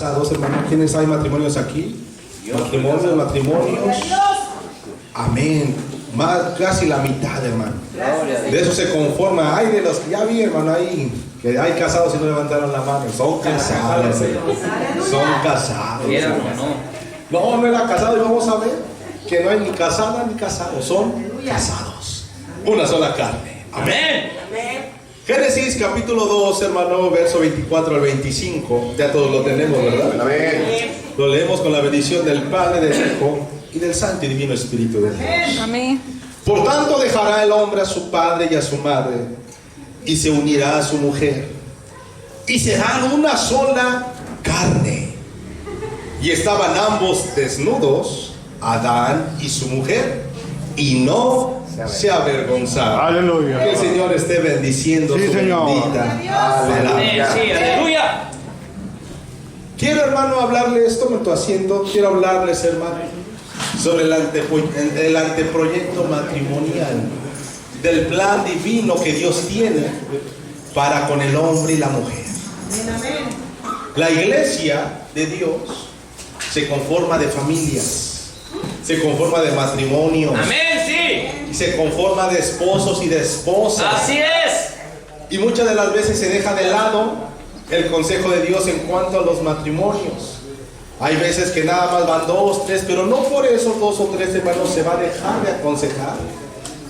Casados, hermano. ¿Quiénes hay matrimonios aquí? Matrimonios. Amén. Más, casi la mitad, hermano. De eso se conforma. Hay de los que ya vi, hermano, ahí que hay casados y no levantaron la mano. Son casados, hermano. Son casados. No era casado y vamos a ver que no hay ni casada ni casado. Son casados. Una sola carne. Amén. Génesis capítulo 2, hermano, verso 24 al 25. Ya todos lo tenemos, ¿verdad? Amén. Lo leemos con la bendición del Padre, del Hijo y del Santo y Divino Espíritu de Dios. Amén. Por tanto dejará el hombre a su padre y a su madre, y se unirá a su mujer, y serán una sola carne. Y estaban ambos desnudos, Adán y su mujer, y no se avergonzaron. Aleluya. Que el Señor esté bendiciendo su bendita palabra. Sí, aleluya. Quiero, hermano, hablarles, tomen tu asiento, quiero hablarles, hermano, sobre el anteproyecto matrimonial, del plan divino que Dios tiene para con el hombre y la mujer. La iglesia de Dios se conforma de familias, se conforma de matrimonios. Amén, sí. Y se conforma de esposos y de esposas. Así es. Y muchas de las veces se deja de lado el consejo de Dios en cuanto a los matrimonios. Hay veces que nada más van 2, 3, pero no por eso 2 o 3 hermanos se va a dejar de aconsejar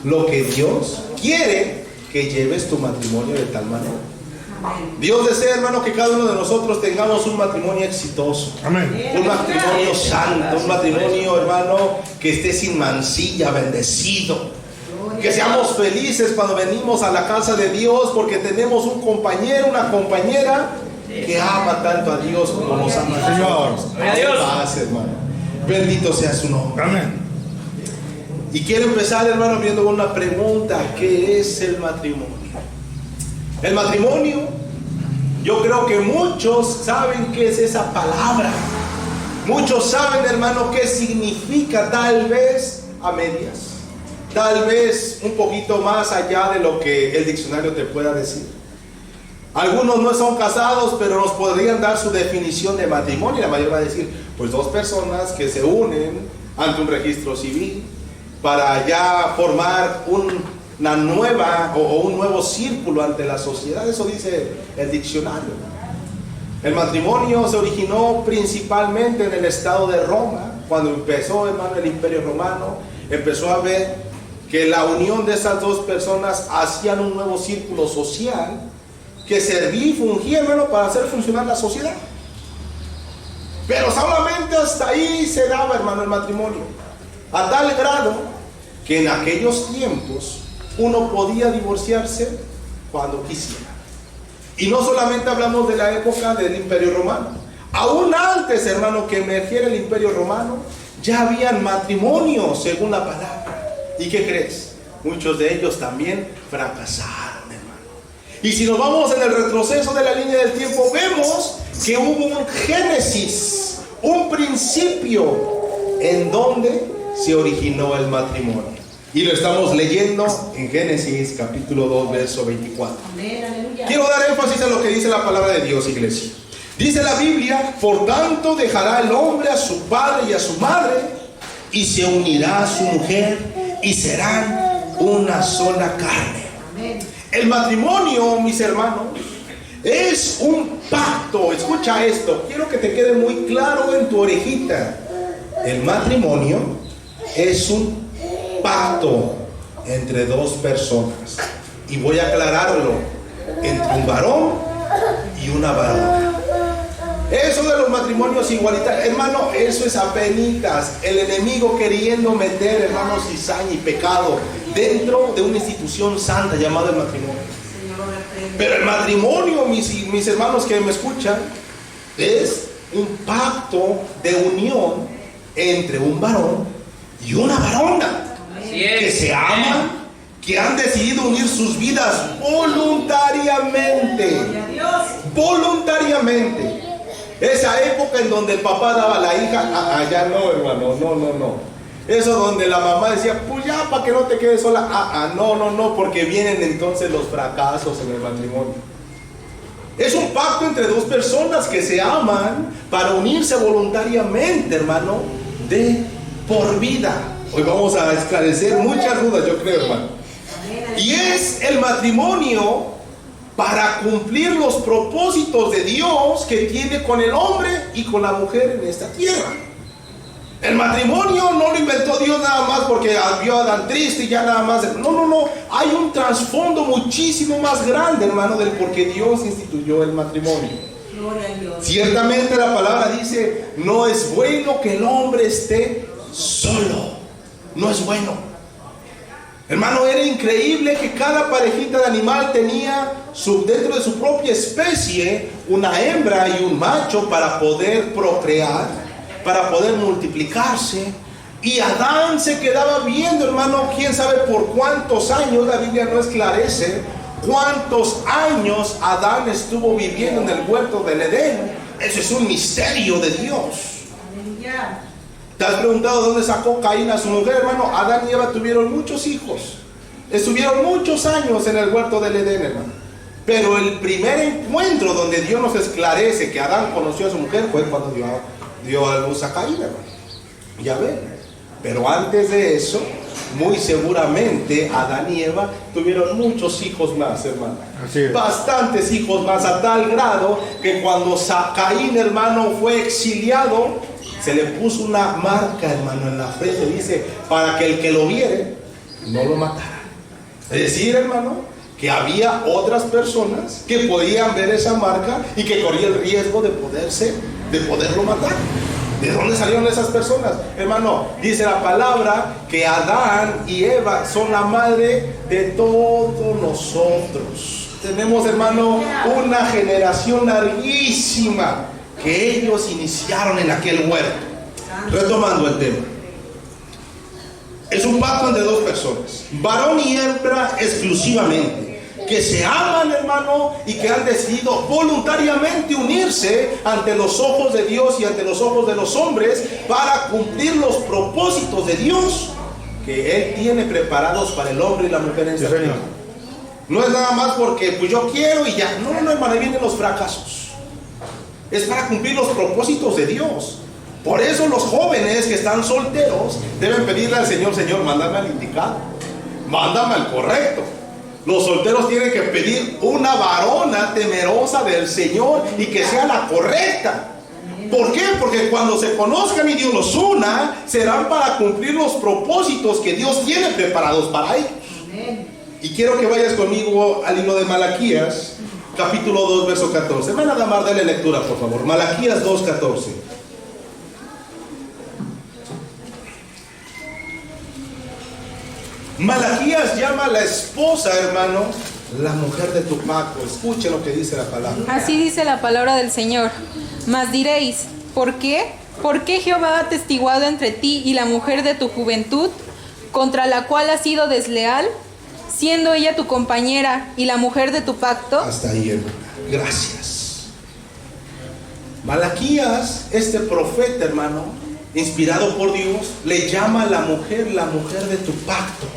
lo que Dios quiere que lleves tu matrimonio de tal manera. Dios desea, hermano, que cada uno de nosotros tengamos un matrimonio exitoso. Amén. Un matrimonio santo, un matrimonio, hermano, que esté sin mancilla, bendecido. Que seamos felices cuando venimos a la casa de Dios porque tenemos un compañero, una compañera que ama tanto a Dios como nos ama a nosotros. Señor. Paz, hermano. Bendito sea su nombre. Amén. Y quiero empezar, hermano, viendo una pregunta. ¿Qué es el matrimonio? El matrimonio, yo creo que muchos saben qué es esa palabra. Muchos saben, hermano, qué significa, tal vez a medias. Tal vez un poquito más allá de lo que el diccionario te pueda decir. Algunos no son casados, pero nos podrían dar su definición de matrimonio. La mayoría va a decir, pues 2 personas que se unen ante un registro civil para ya formar una nueva o un nuevo círculo ante la sociedad. Eso dice el diccionario. El matrimonio se originó principalmente en el estado de Roma. Cuando empezó, hermano, el Imperio Romano, empezó a ver que la unión de esas 2 personas hacían un nuevo círculo social que servía y fungía, hermano, para hacer funcionar la sociedad. Pero solamente hasta ahí se daba, hermano, el matrimonio, a tal grado que en aquellos tiempos uno podía divorciarse cuando quisiera. Y no solamente hablamos de la época del Imperio Romano, aún antes, hermano, que emergiera el Imperio Romano, ya habían matrimonios según la palabra. ¿Y qué crees? Muchos de ellos también fracasaron, hermano. Y si nos vamos en el retroceso de la línea del tiempo, vemos que hubo un génesis, un principio en donde se originó el matrimonio. Y lo estamos leyendo en Génesis capítulo 2, verso 24. Quiero dar énfasis a lo que dice la palabra de Dios, iglesia. Dice la Biblia, por tanto dejará el hombre a su padre y a su madre, y se unirá a su mujer, y serán una sola carne. El matrimonio, mis hermanos, es un pacto. Escucha esto, quiero que te quede muy claro en tu orejita. El matrimonio es un pacto entre 2 personas. Y voy a aclararlo, entre un varón y una varona. Eso de los matrimonios igualitarios, hermano, eso es apenitas. El enemigo queriendo meter, hermano, cizaña y pecado dentro de una institución santa llamada el matrimonio. Pero el matrimonio, mis hermanos que me escuchan, es un pacto de unión entre un varón y una varona que se aman, que han decidido unir sus vidas voluntariamente. Voluntariamente. Esa época en donde el papá daba a la hija, allá no, hermano, no. Eso donde la mamá decía, pues ya, para que no te quedes sola. No, porque vienen entonces los fracasos en el matrimonio. Es un pacto entre dos personas que se aman para unirse voluntariamente, hermano, de por vida. Hoy vamos a esclarecer muchas dudas, yo creo, hermano. Y es el matrimonio para cumplir los propósitos de Dios que tiene con el hombre y con la mujer en esta tierra. El matrimonio no lo inventó Dios nada más porque vio a Adán triste y ya nada más. No. Hay un trasfondo muchísimo más grande, hermano, del por qué Dios instituyó el matrimonio. Ciertamente la palabra dice, no es bueno que el hombre esté solo. No es bueno. Hermano, era increíble que cada parejita de animal tenía dentro de su propia especie una hembra y un macho para poder procrear, para poder multiplicarse. Y Adán se quedaba viendo, hermano, quién sabe por cuántos años, la Biblia no esclarece cuántos años Adán estuvo viviendo en el huerto del Edén. Eso es un misterio de Dios. ¿Te has preguntado dónde sacó Caín a su mujer, hermano? Adán y Eva tuvieron muchos hijos. Estuvieron muchos años en el huerto del Edén, hermano. Pero el primer encuentro donde Dios nos esclarece que Adán conoció a su mujer fue cuando dio a luz a Caín, hermano. Ya ven. Pero antes de eso, muy seguramente Adán y Eva tuvieron muchos hijos más, hermano. Bastantes hijos más, a tal grado que cuando Caín, hermano, fue exiliado, se le puso una marca, hermano, en la frente, dice, para que el que lo viere no lo matara. Es decir, hermano, que había otras personas que podían ver esa marca y que corría el riesgo de poderlo matar. ¿De dónde salieron esas personas? Hermano, dice la palabra que Adán y Eva son la madre de todos nosotros. Tenemos, hermano, una generación larguísima que ellos iniciaron en aquel huerto. Retomando el tema, es un pacto entre dos personas, varón y hembra exclusivamente, que se aman, hermano, y que han decidido voluntariamente unirse ante los ojos de Dios y ante los ojos de los hombres para cumplir los propósitos de Dios que Él tiene preparados para el hombre y la mujer en esta tierra. No es nada más porque pues yo quiero y ya. No, hermano, ahí vienen los fracasos. Es para cumplir los propósitos de Dios. Por eso los jóvenes que están solteros deben pedirle al Señor, Señor, mándame al indicado, mándame al correcto. Los solteros tienen que pedir una varona temerosa del Señor y que sea la correcta. ¿Por qué? Porque cuando se conozcan y Dios los una, serán para cumplir los propósitos que Dios tiene preparados para ellos. Y quiero que vayas conmigo al libro de Malaquías, capítulo 2, verso 14. Hermana Damar, dale lectura, por favor. Malaquías 2, 14. Malaquías llama a la esposa, hermano, la mujer de tu pacto. Escuche lo que dice la palabra. Así dice la palabra del Señor. Mas diréis, ¿por qué? ¿Por qué Jehová ha atestiguado entre ti y la mujer de tu juventud, contra la cual has sido desleal, siendo ella tu compañera y la mujer de tu pacto? Hasta ahí, hermano. Gracias. Malaquías, este profeta, hermano, inspirado por Dios, le llama a la mujer de tu pacto.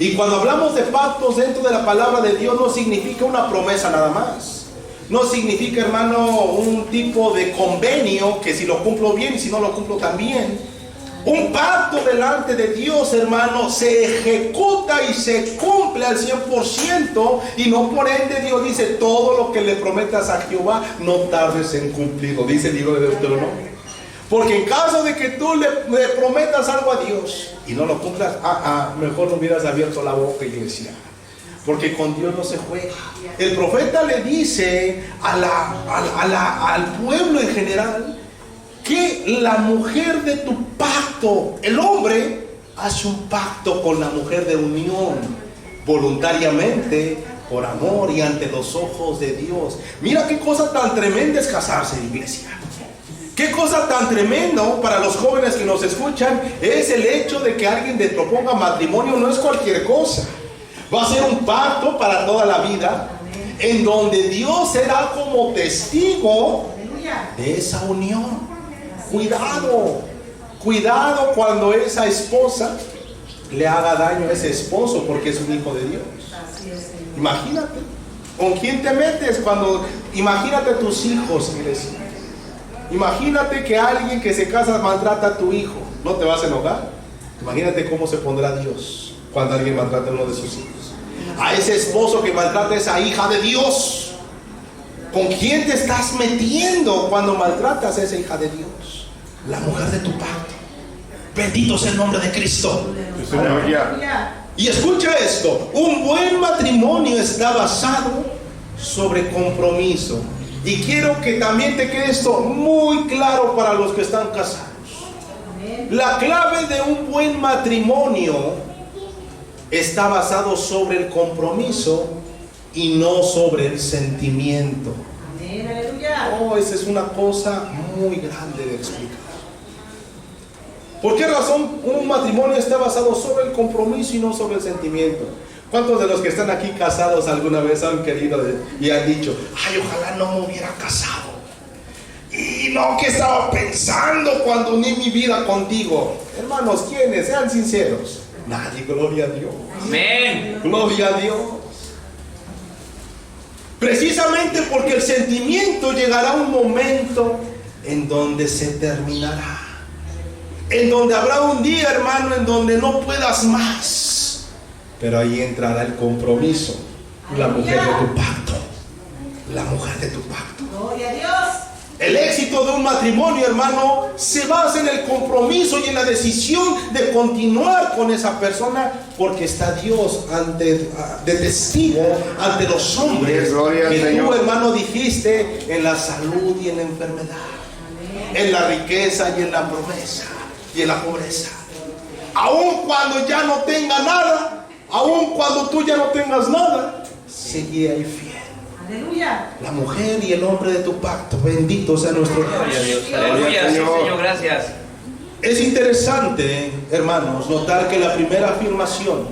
Y cuando hablamos de pactos dentro de la palabra de Dios, no significa una promesa nada más. No significa, hermano, un tipo de convenio que si lo cumplo bien y si no lo cumplo también. Un pacto delante de Dios, hermano, se ejecuta y se cumple al 100%, y no por ende Dios dice, todo lo que le prometas a Jehová, no tardes en cumplirlo, dice el libro de Deuteronomio. Porque en caso de que tú le prometas algo a Dios y no lo cumplas, mejor no hubieras abierto la boca, iglesia. Porque con Dios no se juega. El profeta le dice al pueblo en general que la mujer de tu pacto, el hombre hace un pacto con la mujer de unión, voluntariamente, por amor y ante los ojos de Dios. Mira qué cosa tan tremenda es casarse, iglesia. Qué cosa tan tremendo para los jóvenes que nos escuchan es el hecho de que alguien te proponga matrimonio. No es cualquier cosa. Va a ser un pacto para toda la vida, en donde Dios será como testigo de esa unión. Cuidado cuando esa esposa le haga daño a ese esposo porque es un hijo de Dios. Imagínate. ¿Con quién te metes cuando, imagínate tus hijos, iglesia? Imagínate que alguien que se casa maltrata a tu hijo, ¿no te vas a enojar? Imagínate cómo se pondrá Dios cuando alguien maltrata a uno de sus hijos. A ese esposo que maltrata a esa hija de Dios, ¿con quién te estás metiendo cuando maltratas a esa hija de Dios? La mujer de tu pacto. Bendito sea el nombre de Cristo. Y escucha esto, un buen matrimonio está basado sobre compromiso. Y quiero que también te quede esto muy claro para los que están casados. La clave de un buen matrimonio está basado sobre el compromiso y no sobre el sentimiento. Oh, esa es una cosa muy grande de explicar. ¿Por qué razón un matrimonio está basado sobre el compromiso y no sobre el sentimiento? ¿Cuántos de los que están aquí casados alguna vez han querido y han dicho, ay, ojalá no me hubiera casado? Y no, ¿qué estaba pensando cuando uní mi vida contigo? Hermanos, ¿quiénes? Sean sinceros. Nadie, gloria a Dios. Amén. Gloria a Dios. Precisamente porque el sentimiento llegará un momento en donde se terminará. En donde habrá un día, hermano, en donde no puedas más. Pero ahí entrará el compromiso. La mujer de tu pacto. La mujer de tu pacto. Gloria a Dios. El éxito de un matrimonio, hermano, se basa en el compromiso y en la decisión de continuar con esa persona, porque está Dios de testigo ante los hombres que tú, hermano, dijiste en la salud y en la enfermedad, en la riqueza y en la promesa y en la pobreza. Aun cuando ya no tenga nada, aun cuando tú ya no tengas nada, seguí ahí fiel. Aleluya. La mujer y el hombre de tu pacto, bendito sea nuestro Dios. Aleluya, sí, Señor, gracias. Es interesante, hermanos, notar que la primera afirmación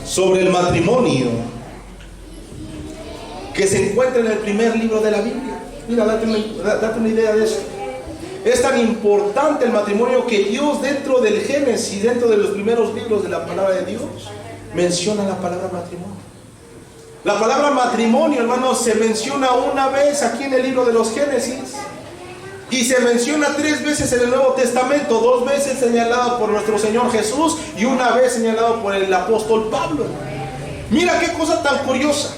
sobre el matrimonio que se encuentra en el primer libro de la Biblia, mira, date una idea de eso. Es tan importante el matrimonio que Dios, dentro del Génesis, dentro de los primeros libros de la palabra de Dios, menciona la palabra matrimonio. La palabra matrimonio, hermanos, se menciona una vez aquí en el libro de los Génesis y se menciona 3 veces en el Nuevo Testamento, 2 veces señalado por nuestro Señor Jesús y una vez señalado por el apóstol Pablo. Mira qué cosa tan curiosa,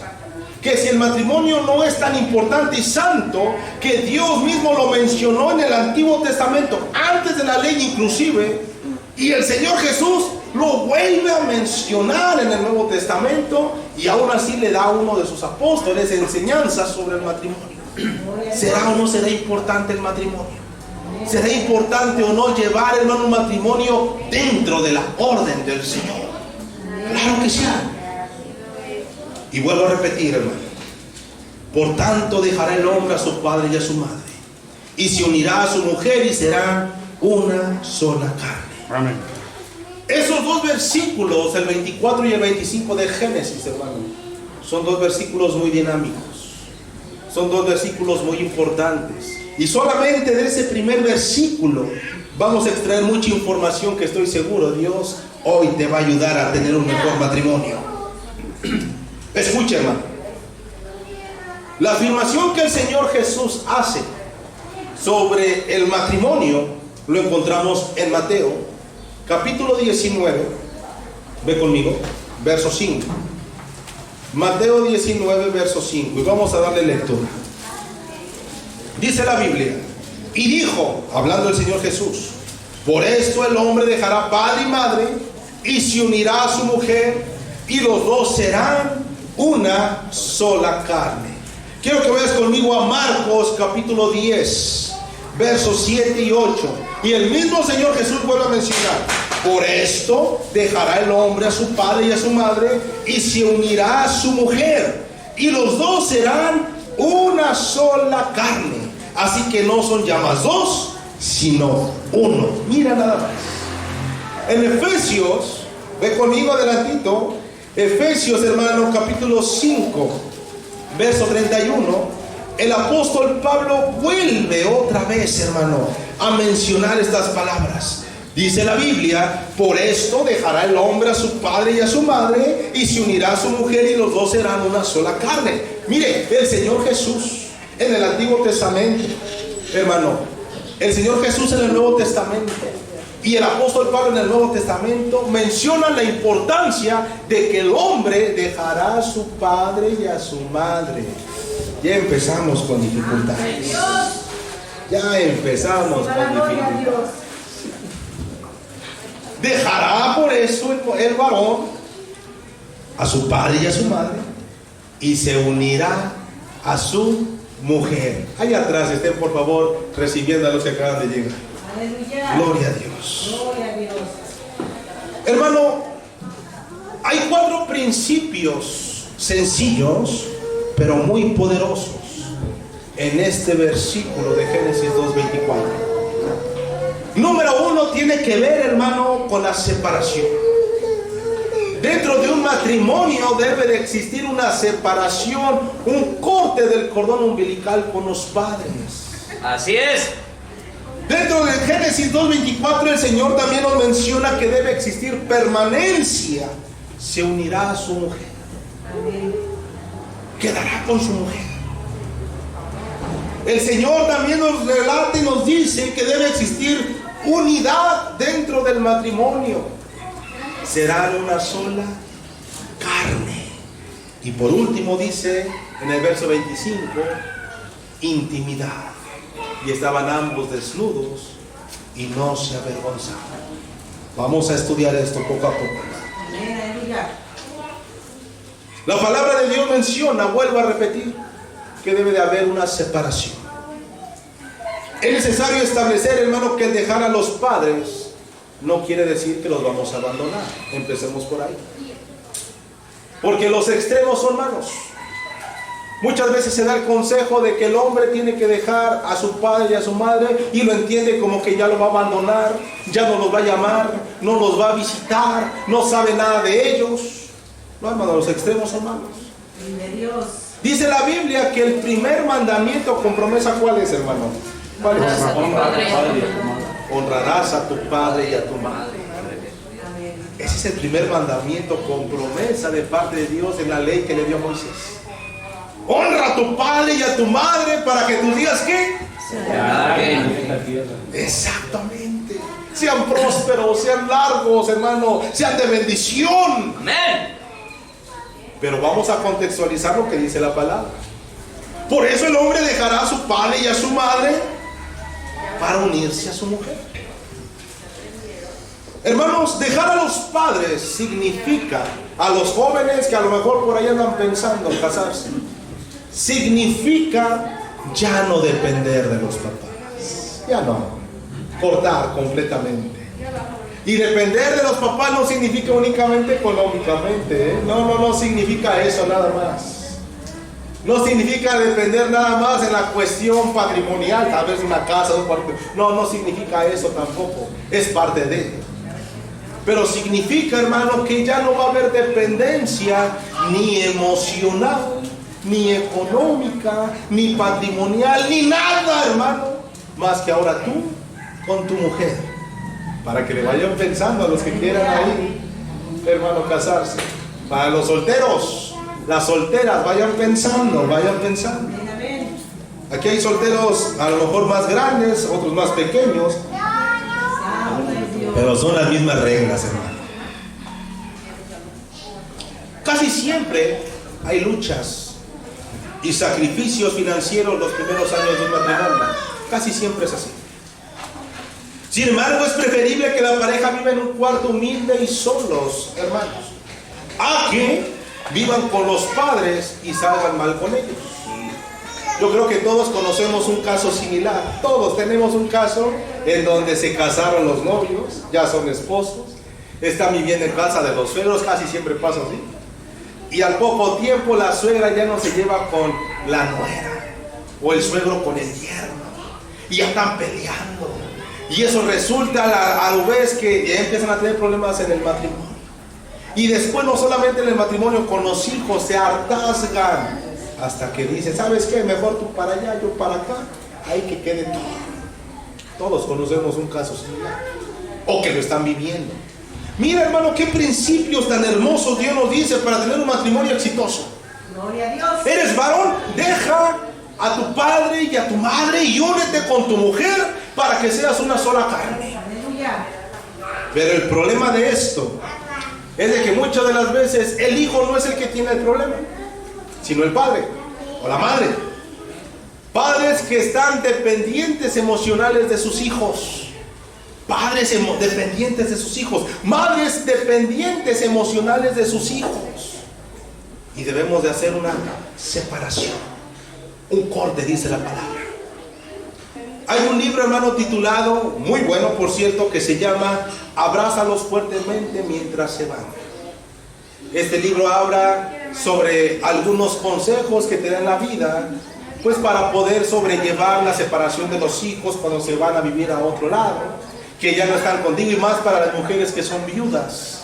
que si el matrimonio no es tan importante y santo, que Dios mismo lo mencionó en el Antiguo Testamento, antes de la ley inclusive, y el Señor Jesús lo vuelve a mencionar en el Nuevo Testamento y aún así le da a uno de sus apóstoles enseñanzas sobre el matrimonio. ¿Será o no será importante el matrimonio? ¿Será importante o no llevar, hermano, un matrimonio dentro de la orden del Señor? Claro que sí. Y vuelvo a repetir, hermano. Por tanto dejará el hombre a su padre y a su madre, y se unirá a su mujer y serán una sola carne. Amén. Esos 2 versículos, el 24 y el 25 de Génesis, hermano, son 2 versículos muy dinámicos. Son 2 versículos muy importantes. Y solamente de ese primer versículo vamos a extraer mucha información que estoy seguro Dios hoy te va a ayudar a tener un mejor matrimonio. Escucha, hermano. La afirmación que el Señor Jesús hace sobre el matrimonio lo encontramos en Mateo capítulo 19, ve conmigo, verso 5. Mateo 19, verso 5, y vamos a darle lectura. Dice la Biblia, y dijo, hablando el Señor Jesús, por esto el hombre dejará padre y madre, y se unirá a su mujer, y los dos serán una sola carne. Quiero que vayas conmigo a Marcos capítulo 10, versos 7 y 8. Y el mismo Señor Jesús vuelve a mencionar, por esto dejará el hombre a su padre y a su madre y se unirá a su mujer y los dos serán una sola carne. Así que no son ya más 2, sino uno. Mira nada más. En Efesios, ve conmigo adelantito, Efesios, hermano, capítulo 5, verso 31. El apóstol Pablo vuelve otra vez, hermano, a mencionar estas palabras. Dice la Biblia, por esto dejará el hombre a su padre y a su madre y se unirá a su mujer y los dos serán una sola carne. Mire, el Señor Jesús en el Antiguo Testamento, hermano, el Señor Jesús en el Nuevo Testamento y el apóstol Pablo en el Nuevo Testamento mencionan la importancia de que el hombre dejará a su padre y a su madre. Ya empezamos con dificultades. Ya empezamos con dificultades. Dejará por eso el varón a su padre y a su madre y se unirá a su mujer. Allá atrás estén por favor recibiendo a los que acaban de llegar. Aleluya. Gloria a Dios. Gloria a Dios. Hermano, hay 4 principios sencillos pero muy poderosos en este versículo de Génesis 2:24. Número 1 tiene que ver, hermano, con la separación. Dentro de un matrimonio debe de existir una separación, un corte del cordón umbilical con los padres. Así es. Dentro de Génesis 2:24 el Señor también nos menciona que debe existir permanencia. Se unirá a su mujer. Quedará con su mujer. El Señor también nos relata y nos dice que debe existir unidad dentro del matrimonio. Serán una sola carne. Y por último dice en el verso 25, intimidad. Y estaban ambos desnudos y no se avergonzaban. Vamos a estudiar esto poco a poco. Aleluya. La palabra de Dios menciona, vuelvo a repetir, que debe de haber una separación. Es necesario establecer, hermano, que el dejar a los padres no quiere decir que los vamos a abandonar. Empecemos por ahí. Porque los extremos son malos. Muchas veces se da el consejo de que el hombre tiene que dejar a su padre y a su madre y lo entiende como que ya lo va a abandonar, ya no los va a llamar, no los va a visitar, no sabe nada de ellos. No, hermano, los extremos son malos. De Dios. Dice la Biblia que el primer mandamiento con promesa, ¿cuál es, hermano? ¿Cuál es? Honrarás a tu padre y a tu madre. Honrarás a tu padre y a tu madre. Ese es el primer mandamiento con promesa de parte de Dios en la ley que le dio a Moisés. Honra a tu padre y a tu madre para que tus días, ¿qué? Exactamente. Sean prósperos, sean largos, hermano, sean de bendición. Amén. Pero vamos a contextualizar lo que dice la palabra. Por eso el hombre dejará a su padre y a su madre para unirse a su mujer. Hermanos, dejar a los padres significa, a los jóvenes que a lo mejor por ahí andan pensando en casarse, significa ya no depender de los papás. Ya no. Cortar completamente. Y depender de los papás no significa únicamente económicamente, ¿eh? No significa eso nada más. No significa depender nada más en la cuestión patrimonial, tal vez una casa, un cuarto. No significa eso tampoco. Es parte de. Pero significa, hermano, que ya no va a haber dependencia ni emocional, ni económica, ni patrimonial, ni nada, hermano, más que ahora tú con tu mujer. Para que le vayan pensando a los que quieran ahí, hermano, casarse. Para los solteros, las solteras, vayan pensando, vayan pensando. Aquí hay solteros a lo mejor más grandes, otros más pequeños, pero son las mismas reglas, hermano. Casi siempre hay luchas y sacrificios financieros los primeros años de un matrimonio. Casi siempre es así. Sin embargo, es preferible que la pareja viva en un cuarto humilde y solos, hermanos, a que vivan con los padres y salgan mal con ellos. Yo creo que todos conocemos un caso similar. Todos tenemos un caso en donde se casaron los novios, ya son esposos, están viviendo en casa de los suegros, casi siempre pasa así. Y al poco tiempo la suegra ya no se lleva con la nuera, o el suegro con el yerno, y ya están peleando. Y eso resulta a la vez que ya empiezan a tener problemas en el matrimonio. Y después no solamente en el matrimonio, con los hijos se hartazgan. Hasta que dicen, ¿sabes qué? Mejor tú para allá, yo para acá. Ahí que quede todo. Todos conocemos un caso similar. O que lo están viviendo. Mira, hermano, qué principios tan hermosos Dios nos dice para tener un matrimonio exitoso. Gloria a Dios. Eres varón, deja a tu padre y a tu madre y únete con tu mujer para que seas una sola carne. Aleluya. Pero el problema de esto es de que muchas de las veces el hijo no es el que tiene el problema, sino el padre o la madre. Padres que están dependientes emocionales de sus hijos. Padres dependientes de sus hijos. Madres dependientes emocionales de sus hijos. Y debemos de hacer una separación. Un corte, dice la palabra. Hay un libro, hermano, titulado, muy bueno por cierto, que se llama Abrázalos fuertemente mientras se van. Este libro habla sobre algunos consejos que te dan la vida, pues para poder sobrellevar la separación de los hijos cuando se van a vivir a otro lado, que ya no están contigo, y más para las mujeres que son viudas,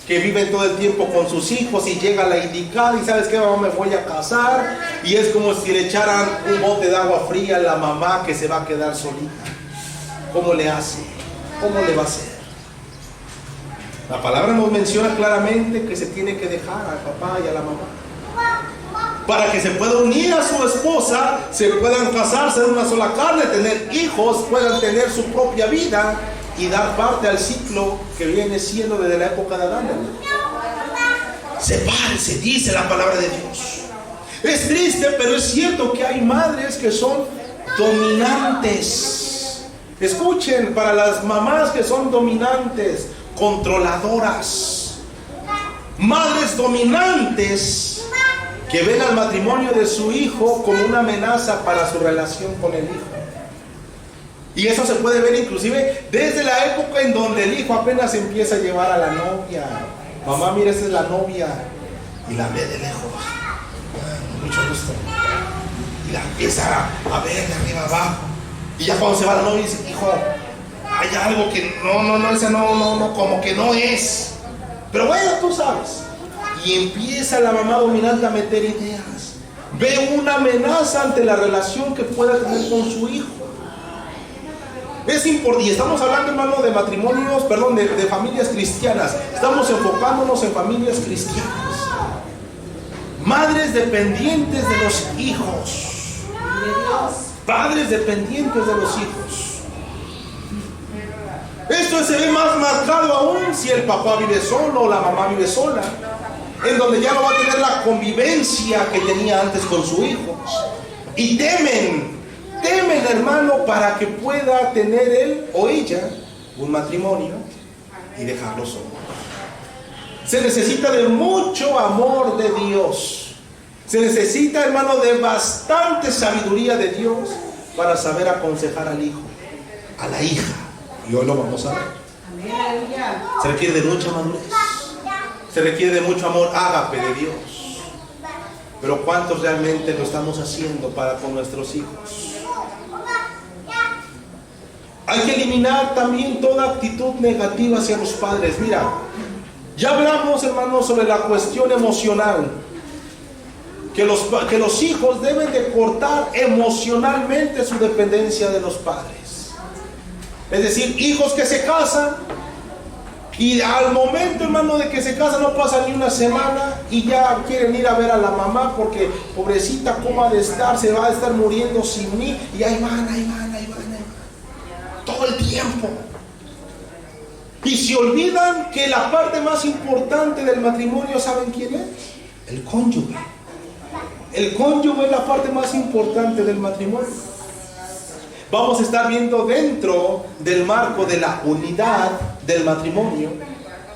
que viven todo el tiempo con sus hijos y llega la indicada y sabes qué, mamá, me voy a casar, y es como si le echaran un bote de agua fría a la mamá que se va a quedar solita. ¿Cómo le hace? ¿Cómo le va a hacer? La palabra nos menciona claramente que se tiene que dejar al papá y a la mamá para que se pueda unir a su esposa, se puedan casarse en una sola carne, tener hijos, puedan tener su propia vida y dar parte al ciclo que viene siendo desde la época de Adán. Sepárense, dice la palabra de Dios. Es triste, pero es cierto que hay madres que son dominantes. Escuchen, para las mamás que son dominantes, controladoras, madres dominantes que ven al matrimonio de su hijo como una amenaza para su relación con el hijo. Y eso se puede ver inclusive desde la época en donde el hijo apenas empieza a llevar a la novia. Mamá, mira, esa es la novia. Y la ve de lejos. Mucho gusto. Y la empieza a ver de arriba abajo. Y ya cuando se va la novia dice, hijo, hay algo que esa no, como que no es. Pero bueno, tú sabes. Y empieza la mamá dominante a meter ideas. Ve una amenaza ante la relación que pueda tener con su hijo. Es importante, y estamos hablando, hermano, de matrimonios, perdón, de familias cristianas. Estamos enfocándonos en familias cristianas. Madres dependientes de los hijos. Padres dependientes de los hijos. Esto se ve más marcado aún si el papá vive solo o la mamá vive sola, en donde ya no va a tener la convivencia que tenía antes con su hijo. Y temen, hermano, para que pueda tener él o ella un matrimonio y dejarlo solo. Se necesita de mucho amor de Dios. Se necesita, hermano, de bastante sabiduría de Dios para saber aconsejar al hijo, a la hija. Y hoy lo vamos a ver. Se requiere de mucha madurez. Se requiere de mucho amor ágape de Dios. Pero ¿cuántos realmente lo estamos haciendo para con nuestros hijos? Hay que eliminar también toda actitud negativa hacia los padres. Mira, ya hablamos, hermanos, sobre la cuestión emocional. Que los hijos deben de cortar emocionalmente su dependencia de los padres. Es decir, hijos que se casan y al momento, hermano, de que se casan no pasa ni una semana y ya quieren ir a ver a la mamá porque pobrecita, ¿cómo ha de estar? Se va a estar muriendo sin mí. Y ahí van. Todo el tiempo. Y se olvidan que la parte más importante del matrimonio, ¿saben quién es? El cónyuge. El cónyuge es la parte más importante del matrimonio. Vamos a estar viendo dentro del marco de la unidad del matrimonio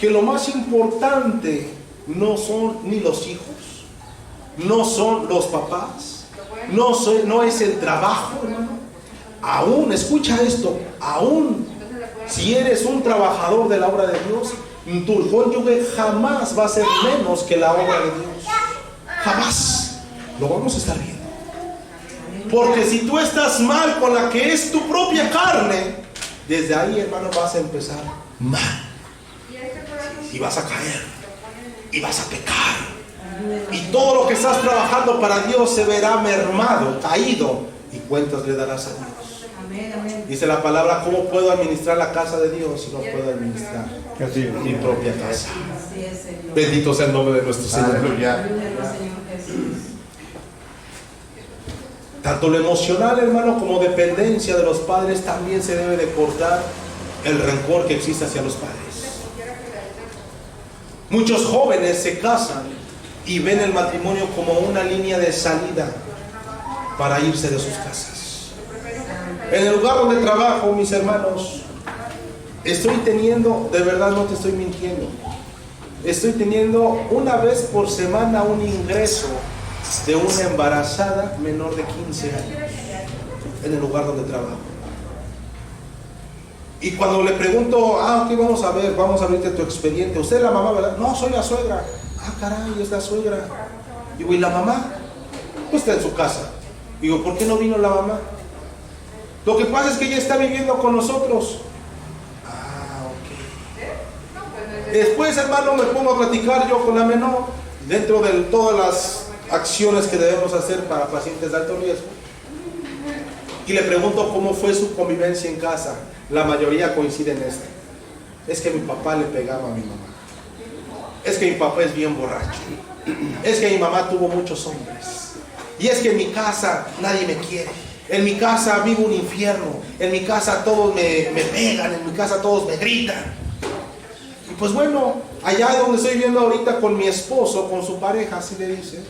que lo más importante no son ni los hijos, no son los papás, no es el trabajo, hermano. Aún, escucha esto, aún si eres un trabajador de la obra de Dios, tu cónyuge jamás va a ser menos que la obra de Dios. Jamás. Lo vamos a estar viendo. Porque si tú estás mal con la que es tu propia carne, desde ahí, hermano, vas a empezar mal. Y vas a caer. Y vas a pecar. Y todo lo que estás trabajando para Dios se verá mermado, caído. Y cuentas le darás a Dios. Dice la palabra, ¿cómo puedo administrar la casa de Dios si no puedo administrar mi propia casa? Bendito sea el nombre de nuestro Señor. Aleluya. Tanto lo emocional, hermano, como dependencia de los padres, también se debe de cortar el rencor que existe hacia los padres. Muchos jóvenes se casan y ven el matrimonio como una línea de salida para irse de sus casas. En el lugar donde trabajo, mis hermanos, estoy teniendo, de verdad no te estoy mintiendo, estoy teniendo una vez por semana un ingreso de una embarazada menor de 15 años en el lugar donde trabajo. Y cuando le pregunto, ok, vamos a ver, vamos a abrirte tu expediente. ¿Usted es la mamá, verdad? No, soy la suegra. Ah, caray, es la suegra. Digo, ¿y la mamá? Pues está en su casa. Digo, ¿por qué no vino la mamá? Lo que pasa es que ella está viviendo con nosotros. Ah, ok. Después, hermano, me pongo a platicar yo con la menor dentro de todas las acciones que debemos hacer para pacientes de alto riesgo. Y le pregunto cómo fue su convivencia en casa. La mayoría coincide en esto. Es que mi papá le pegaba a mi mamá. Es que mi papá es bien borracho. Es que mi mamá tuvo muchos hombres. Y es que en mi casa nadie me quiere. En mi casa vivo un infierno. En mi casa todos me pegan. En mi casa todos me gritan. Y pues bueno, allá donde estoy viviendo ahorita con mi esposo, con su pareja, así le dice,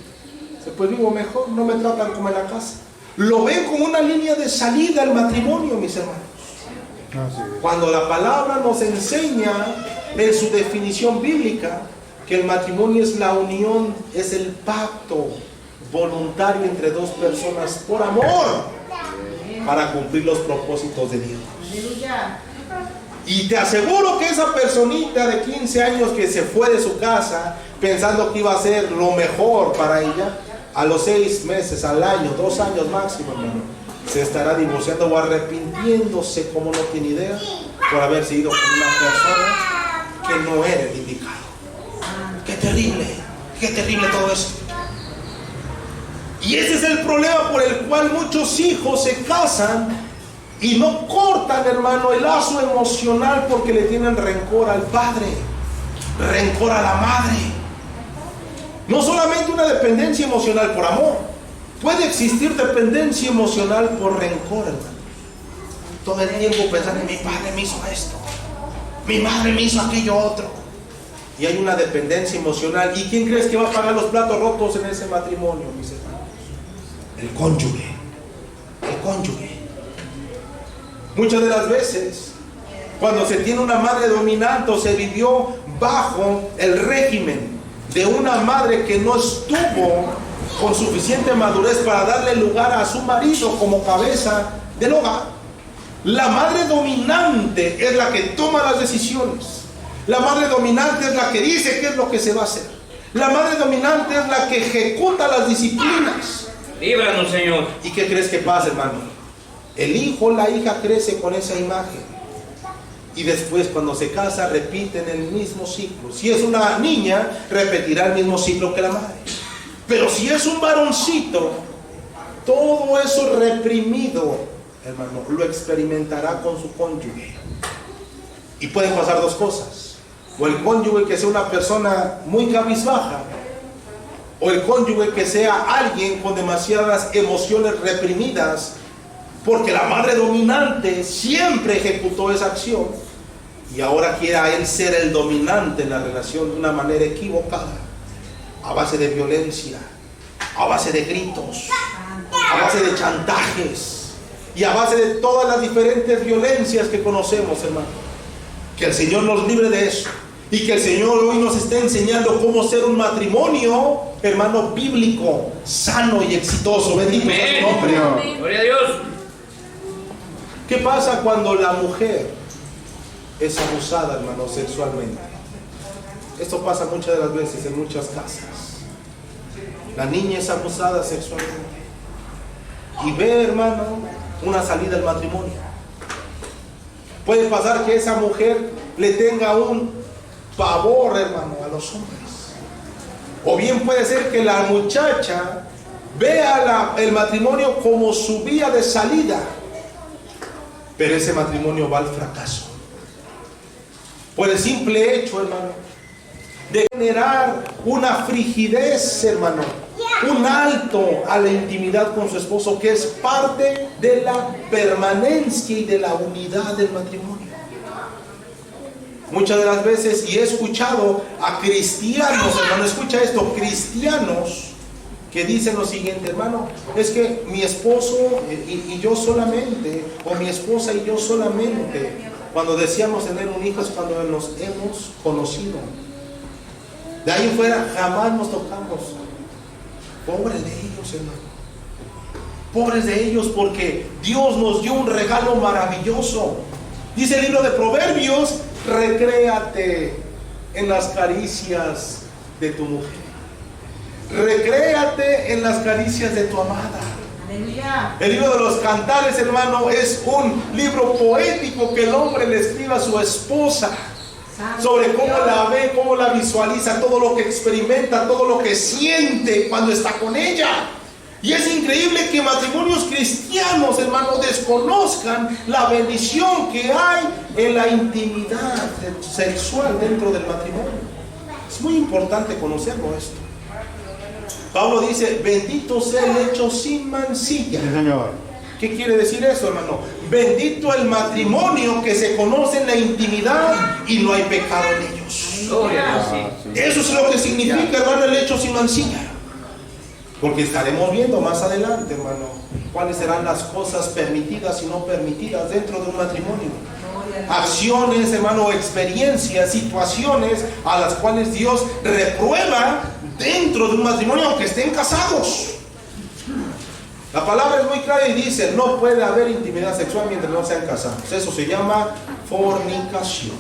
pues vivo mejor, no me tratan como en la casa. Lo ven como una línea de salida al matrimonio, mis hermanos. Cuando la palabra nos enseña en su definición bíblica que el matrimonio es la unión, es el pacto voluntario entre dos personas por amor para cumplir los propósitos de Dios. Aleluya. Y te aseguro que esa personita de 15 años que se fue de su casa pensando que iba a ser lo mejor para ella, a los 6 meses, al año, 2 años máximo, hermano, se estará divorciando o arrepintiéndose, como no tiene idea, por haber sido con una persona que no era el indicado. Qué terrible todo eso. Y ese es el problema por el cual muchos hijos se casan y no cortan, hermano, el lazo emocional porque le tienen rencor al padre, rencor a la madre. No solamente una dependencia emocional por amor, puede existir dependencia emocional por rencor, hermano. Todo el tiempo pensando, mi padre me hizo esto, mi madre me hizo aquello otro. Y hay una dependencia emocional. ¿Y quién crees que va a pagar los platos rotos en ese matrimonio, mis hermanos? El cónyuge. El cónyuge. Muchas de las veces, cuando se tiene una madre dominante o se vivió bajo el régimen de una madre que no estuvo con suficiente madurez para darle lugar a su marido como cabeza del hogar, la madre dominante es la que toma las decisiones. La madre dominante es la que dice qué es lo que se va a hacer. La madre dominante es la que ejecuta las disciplinas. Líbranos, Señor. ¿Y qué crees que pasa, hermano? El hijo o la hija crece con esa imagen. Y después, cuando se casa, repiten el mismo ciclo. Si es una niña, repetirá el mismo ciclo que la madre. Pero si es un varoncito, todo eso reprimido, hermano, lo experimentará con su cónyuge. Y pueden pasar dos cosas. O el cónyuge que sea una persona muy cabizbaja, o el cónyuge que sea alguien con demasiadas emociones reprimidas, porque la madre dominante siempre ejecutó esa acción y ahora quiere a él ser el dominante en la relación de una manera equivocada, a base de violencia, a base de gritos, a base de chantajes y a base de todas las diferentes violencias que conocemos, hermano. Que el Señor nos libre de eso y que el Señor hoy nos esté enseñando cómo ser un matrimonio, hermano, bíblico, sano y exitoso. Bendito sea su nombre. Gloria a Dios. ¿Qué pasa cuando la mujer es abusada, hermano, sexualmente? Esto pasa muchas de las veces en muchas casas. La niña es abusada sexualmente y ve, hermano, una salida al matrimonio. Puede pasar que esa mujer le tenga un pavor, hermano, a los hombres. O bien puede ser que la muchacha vea el matrimonio como su vía de salida, pero ese matrimonio va al fracaso. Por el simple hecho, hermano, de generar una frigidez, hermano, un alto a la intimidad con su esposo, que es parte de la permanencia y de la unidad del matrimonio. Muchas de las veces, y he escuchado a cristianos, hermano, escucha esto, cristianos que dicen lo siguiente: hermano, es que mi esposo y yo solamente, o mi esposa y yo solamente, cuando deseamos tener un hijo es cuando nos hemos conocido. De ahí en fuera jamás nos tocamos. Pobres de ellos, hermano. Pobres de ellos, porque Dios nos dio un regalo maravilloso. Dice el libro de Proverbios: recréate en las caricias de tu mujer. Recréate en las caricias de tu amada. Aleluya. El libro de los Cantares, hermano, es un libro poético que el hombre le escribe a su esposa sobre cómo la ve, cómo la visualiza, todo lo que experimenta, todo lo que siente cuando está con ella. Y es increíble que matrimonios cristianos, hermanos, desconozcan la bendición que hay en la intimidad sexual dentro del matrimonio. Es muy importante conocerlo esto. Pablo dice: bendito sea el lecho sin mancilla. Sí, Señor. ¿Qué quiere decir eso, hermano? Bendito el matrimonio que se conoce en la intimidad y no hay pecado en ellos. Gloria a Dios. Eso es lo que significa, hermano, el lecho sin mancilla. Porque estaremos viendo más adelante, hermano, cuáles serán las cosas permitidas y no permitidas dentro de un matrimonio. Acciones, hermano, experiencias, situaciones a las cuales Dios reprueba dentro de un matrimonio, aunque estén casados. La palabra es muy clara y dice: no puede haber intimidad sexual mientras no sean casados. Eso se llama fornicación.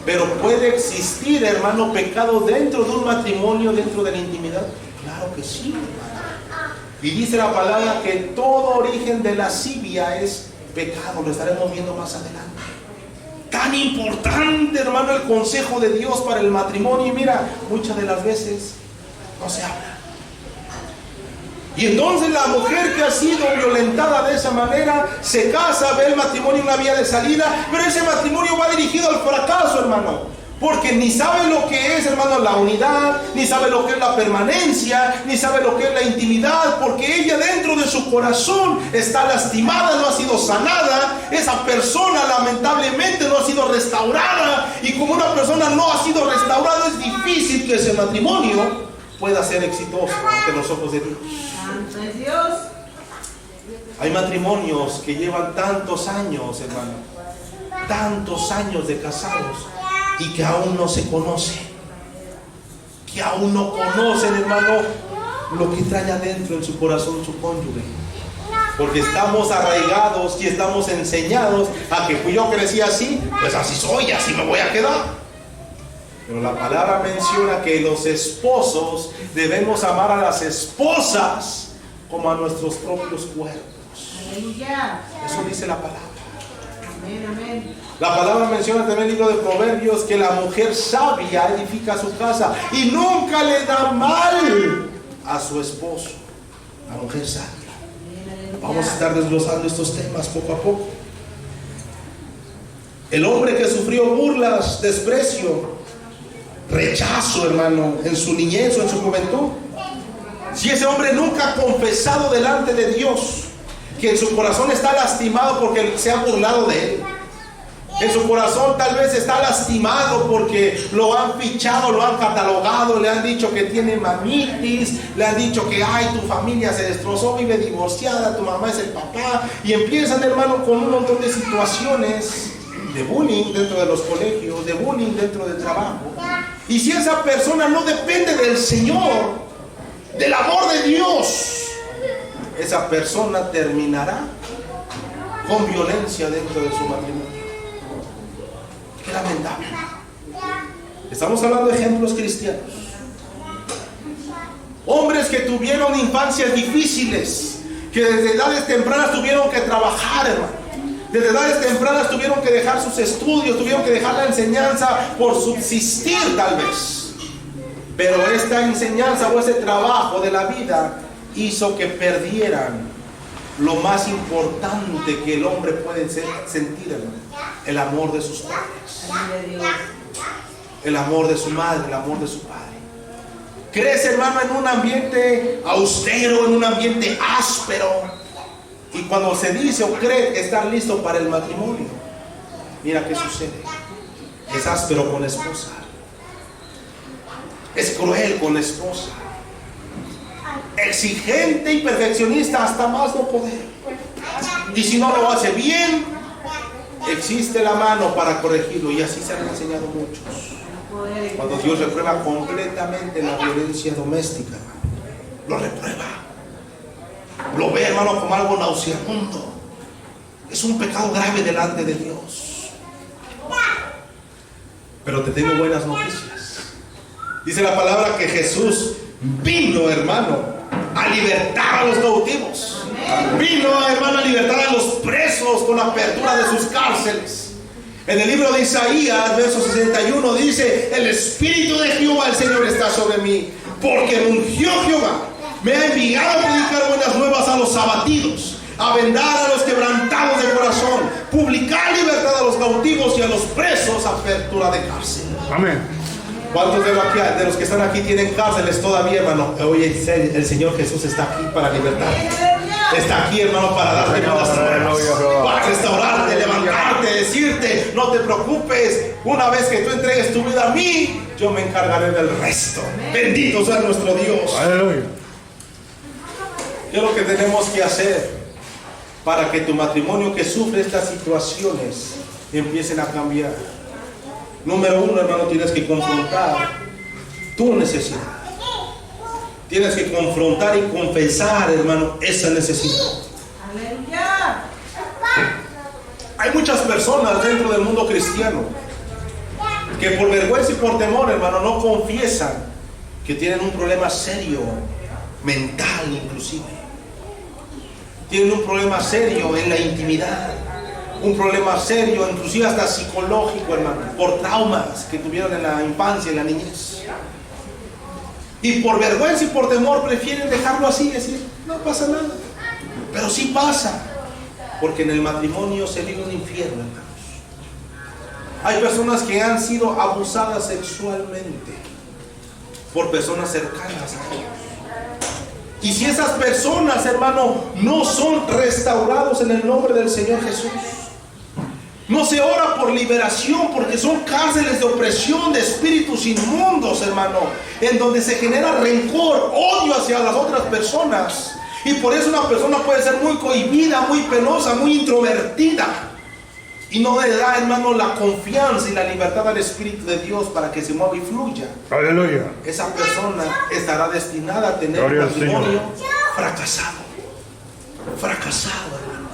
Pero puede existir, hermano, pecado dentro de un matrimonio, dentro de la intimidad. Claro que sí, hermano. Y dice la palabra que todo origen de lascivia es pecado. Lo estaremos viendo más adelante. Tan importante, hermano, el consejo de Dios para el matrimonio. Y mira, muchas de las veces no se habla. Y entonces la mujer que ha sido violentada de esa manera se casa, ve el matrimonio una vía de salida, pero ese matrimonio va dirigido al fracaso, hermano. Porque ni sabe lo que es, hermano, la unidad, ni sabe lo que es la permanencia, ni sabe lo que es la intimidad, porque ella dentro de su corazón está lastimada, no ha sido sanada. Esa persona lamentablemente no ha sido restaurada, y como una persona no ha sido restaurada, es difícil que ese matrimonio pueda ser exitoso ante los ojos de Dios. Santo es Dios. Hay matrimonios que llevan tantos años, hermano, tantos años de casados, y que aún no se conocen, que aún no conocen, hermano, lo que trae adentro en su corazón su cónyuge. Porque estamos arraigados y estamos enseñados a que pues yo crecí así, pues así soy, así me voy a quedar. Pero la palabra menciona que los esposos debemos amar a las esposas como a nuestros propios cuerpos. Aleluya. Eso dice la palabra. Amén, amén. La palabra menciona también en el libro de Proverbios que la mujer sabia edifica su casa y nunca le da mal a su esposo. La mujer sabia. Vamos a estar desglosando estos temas poco a poco. El hombre que sufrió burlas, desprecio, rechazo, hermano, en su niñez o en su juventud, si ese hombre nunca ha confesado delante de Dios que en su corazón está lastimado porque se ha burlado de él, en su corazón tal vez está lastimado porque lo han fichado, lo han catalogado, le han dicho que tiene mamitis, le han dicho que ay, tu familia se destrozó, vive divorciada, tu mamá es el papá, y empiezan, hermano, con un montón de situaciones de bullying dentro de los colegios, de bullying dentro del trabajo. Y si esa persona no depende del Señor, del amor de Dios, esa persona terminará con violencia dentro de su matrimonio. Qué lamentable. Estamos hablando de ejemplos cristianos. Hombres que tuvieron infancias difíciles, que desde edades tempranas tuvieron que trabajar, hermano. Desde edades tempranas tuvieron que dejar sus estudios, tuvieron que dejar la enseñanza por subsistir tal vez. Pero esta enseñanza o ese trabajo de la vida hizo que perdieran lo más importante que el hombre puede sentir, hermano, el amor de sus padres. el amor de su madre, el amor de su padre. Crece, hermano, en un ambiente austero, en un ambiente áspero. Y cuando se dice o cree estar listo para el matrimonio, mira qué sucede. Es áspero con la esposa. Es cruel con la esposa. Exigente y perfeccionista hasta más no poder. Y si no lo hace bien, existe la mano para corregirlo. Y así se han enseñado muchos. Cuando Dios reprueba completamente la violencia doméstica, lo reprueba. Lo ve, hermano, como algo nauseabundo. Es un pecado grave delante de Dios. Pero te tengo buenas noticias. Dice la palabra que Jesús vino, hermano, a libertar a los cautivos. Vino, hermano, a libertar a los presos con la apertura de sus cárceles. En el libro de Isaías, verso 61, dice: el Espíritu de Jehová, el Señor, está sobre mí, porque me ungió Jehová. Me ha enviado a predicar buenas nuevas a los abatidos, a vendar a los quebrantados de corazón, publicar libertad a los cautivos y a los presos, apertura de cárcel. Amén. ¿Cuántos de los que están aquí tienen cárceles todavía, hermano? Oye, el Señor Jesús está aquí para libertar. Está aquí, hermano, para darte buenas nuevas, para restaurarte, levantarte, decirte: no te preocupes, una vez que tú entregues tu vida a mí, yo me encargaré del resto. Bendito sea nuestro Dios. Aleluya. ¿Qué es lo que tenemos que hacer para que tu matrimonio que sufre estas situaciones empiecen a cambiar? Número uno, hermano, tienes que confrontar tu necesidad. Tienes que confrontar y confesar, hermano, esa necesidad. Aleluya. Hay muchas personas dentro del mundo cristiano que por vergüenza y por temor, hermano, no confiesan que tienen un problema serio, mental inclusive. Tienen un problema serio en la intimidad, un problema serio, inclusive hasta psicológico, hermano, por traumas que tuvieron en la infancia, en la niñez. Y por vergüenza y por temor prefieren dejarlo así y decir: no pasa nada. Pero sí pasa, porque en el matrimonio se vive un infierno, hermanos. Hay personas que han sido abusadas sexualmente por personas cercanas a ellos. Y si esas personas, hermano, no son restaurados en el nombre del Señor Jesús, no se ora por liberación, porque son cárceles de opresión, de espíritus inmundos, hermano, en donde se genera rencor, odio hacia las otras personas. Y por eso una persona puede ser muy cohibida, muy penosa, muy introvertida, y no le da, hermano, la confianza y la libertad al Espíritu de Dios para que se mueva y fluya. Aleluya. Esa persona estará destinada a tener un matrimonio fracasado. Fracasado, hermano.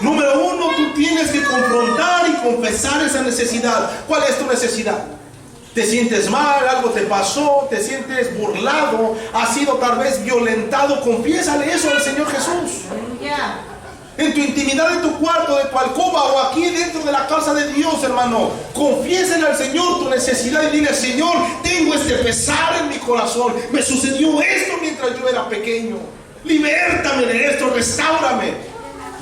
Número uno, tú tienes que confrontar y confesar esa necesidad. ¿Cuál es tu necesidad? ¿Te sientes mal? ¿Algo te pasó? ¿Te sientes burlado? ¿Has sido tal vez violentado? Confiésale eso al Señor Jesús. Aleluya. En tu intimidad, en tu cuarto, de tu alcoba o aquí dentro de la casa de Dios, hermano, confiésale al Señor tu necesidad y dile: Señor, tengo este pesar en mi corazón. Me sucedió esto mientras yo era pequeño. Libértame de esto, restáurame.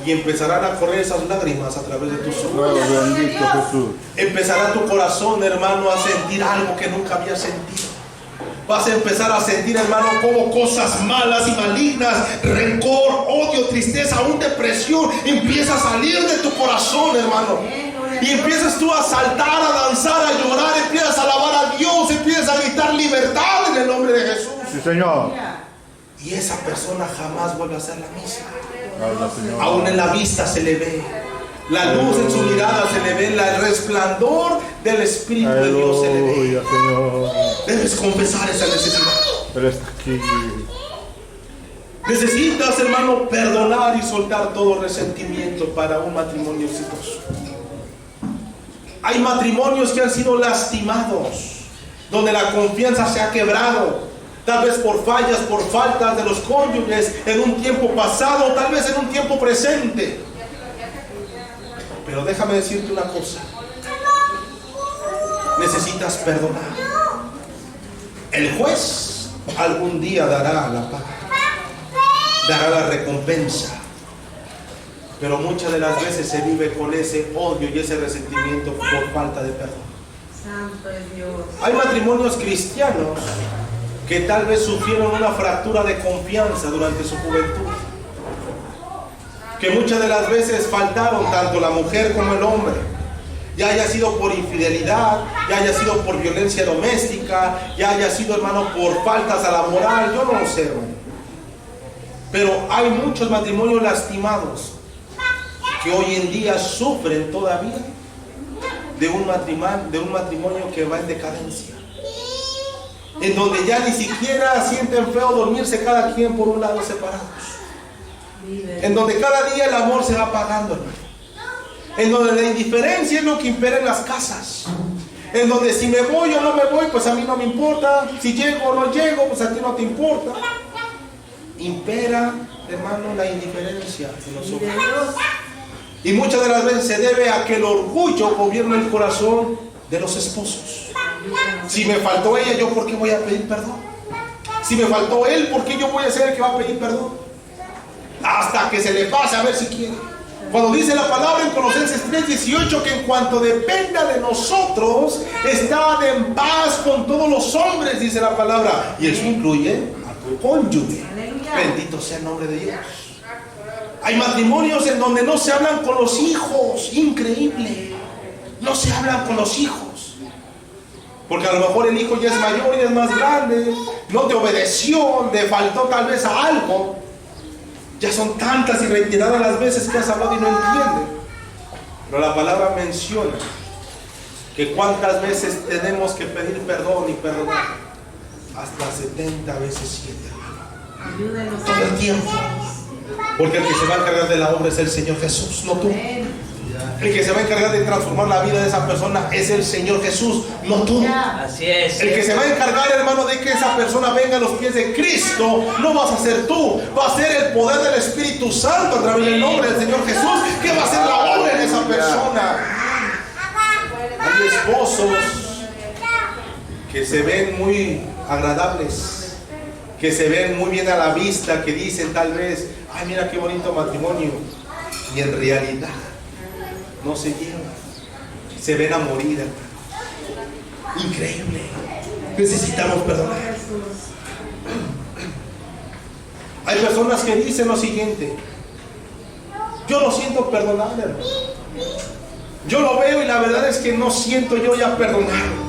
Y empezarán a correr esas lágrimas a través de tus ojos. Bendito Jesús. Empezará tu corazón, hermano, a sentir algo que nunca había sentido. Vas a empezar a sentir, hermano, como cosas malas y malignas, rencor, odio, tristeza, aún depresión, empieza a salir de tu corazón, hermano. Y empiezas tú a saltar, a danzar, a llorar, empiezas a alabar a Dios, empiezas a gritar libertad en el nombre de Jesús. Sí, Señor. Y esa persona jamás vuelve a ser la misma. Habla, Señor. Aún en la vista se le ve la luz, en su mirada se le ve el resplandor del Espíritu de Dios se le ve. Aleluya, Señor. Debes confesar esa necesidad. Él está aquí. Necesitas, hermano, perdonar y soltar todo resentimiento para un matrimonio exitoso. Hay matrimonios que han sido lastimados, donde la confianza se ha quebrado, tal vez por fallas, por faltas de los cónyuges en un tiempo pasado, tal vez en un tiempo presente. Pero déjame decirte una cosa: necesitas perdonar. El juez algún día dará la paga, dará la recompensa, pero muchas de las veces se vive con ese odio y ese resentimiento por falta de perdón. Santo es Dios. Hay matrimonios cristianos que tal vez sufrieron una fractura de confianza durante su juventud, que muchas de las veces faltaron tanto la mujer como el hombre, ya haya sido por infidelidad, ya haya sido por violencia doméstica, ya haya sido, hermano, por faltas a la moral, yo no lo sé, hermano. Pero hay muchos matrimonios lastimados que hoy en día sufren todavía de un matrimonio que va en decadencia, en donde ya ni siquiera sienten feo dormirse cada quien por un lado separados, en donde cada día el amor se va apagando, hermano, en donde la indiferencia es lo que impera en las casas, en donde si me voy o no me voy, pues a mí no me importa, si llego o no llego, pues a ti no te importa. Impera, hermano, la indiferencia en nosotros. Y muchas de las veces se debe a que el orgullo gobierna el corazón de los esposos. Si me faltó ella, ¿yo por qué voy a pedir perdón? Si me faltó él, ¿por qué yo voy a ser el que va a pedir perdón? Hasta que se le pase, a ver si quiere. Cuando dice la palabra en Colosenses 3:18 que en cuanto dependa de nosotros, estad en paz con todos los hombres, dice la palabra. Y eso incluye a tu cónyuge. Bendito sea el nombre de Dios. Hay matrimonios en donde no se hablan con los hijos. Increíble. No se hablan con los hijos. Porque a lo mejor el hijo ya es mayor y es más grande. No te obedeció, le faltó tal vez a algo. Ya son tantas y reiteradas las veces que has hablado y no entiende. Pero la palabra menciona que cuántas veces tenemos que pedir perdón y perdonar. Hasta 70 veces 7. Ayúdenos. Todo el tiempo. Porque el que se va a encargar de la obra es el Señor Jesús, no tú. El que se va a encargar de transformar la vida de esa persona es el Señor Jesús, no tú. Así es. El que se va a encargar, hermano, de que esa persona venga a los pies de Cristo, no vas a ser tú, va a ser el poder del Espíritu Santo a través del nombre del Señor Jesús, que va a hacer la obra en esa persona. Hay esposos que se ven muy agradables, que se ven muy bien a la vista, que dicen tal vez, ay, mira qué bonito matrimonio, y en realidad no se llevan, se ven a morir, hermano. Increíble. Necesitamos perdonar. Hay personas que dicen lo siguiente: yo no siento perdonar, hermano. Yo lo veo y la verdad es que no siento yo ya perdonar.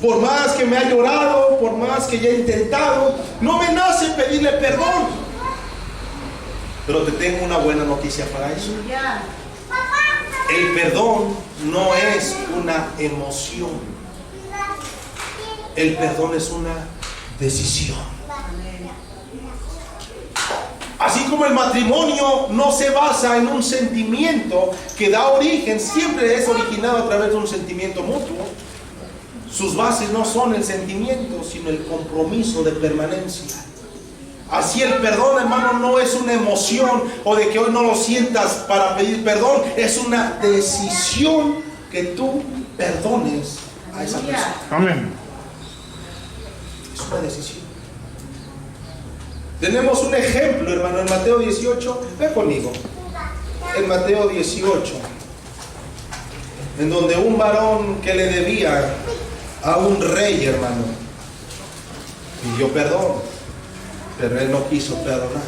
Por más que me ha llorado, por más que ya he intentado, no me nace pedirle perdón. Pero te tengo una buena noticia para eso. El perdón no es una emoción. El perdón es una decisión. Así como el matrimonio no se basa en un sentimiento que da origen, siempre es originado a través de un sentimiento mutuo. Sus bases no son el sentimiento, sino el compromiso de permanencia. Así el perdón, hermano, no es una emoción o de que hoy no lo sientas para pedir perdón. Es una decisión que tú perdones a esa persona. Amén. Es una decisión. Tenemos un ejemplo, hermano, en Mateo 18. Ve conmigo. En Mateo 18. En donde un varón que le debía a un rey, hermano, pidió perdón, pero él no quiso perdonar.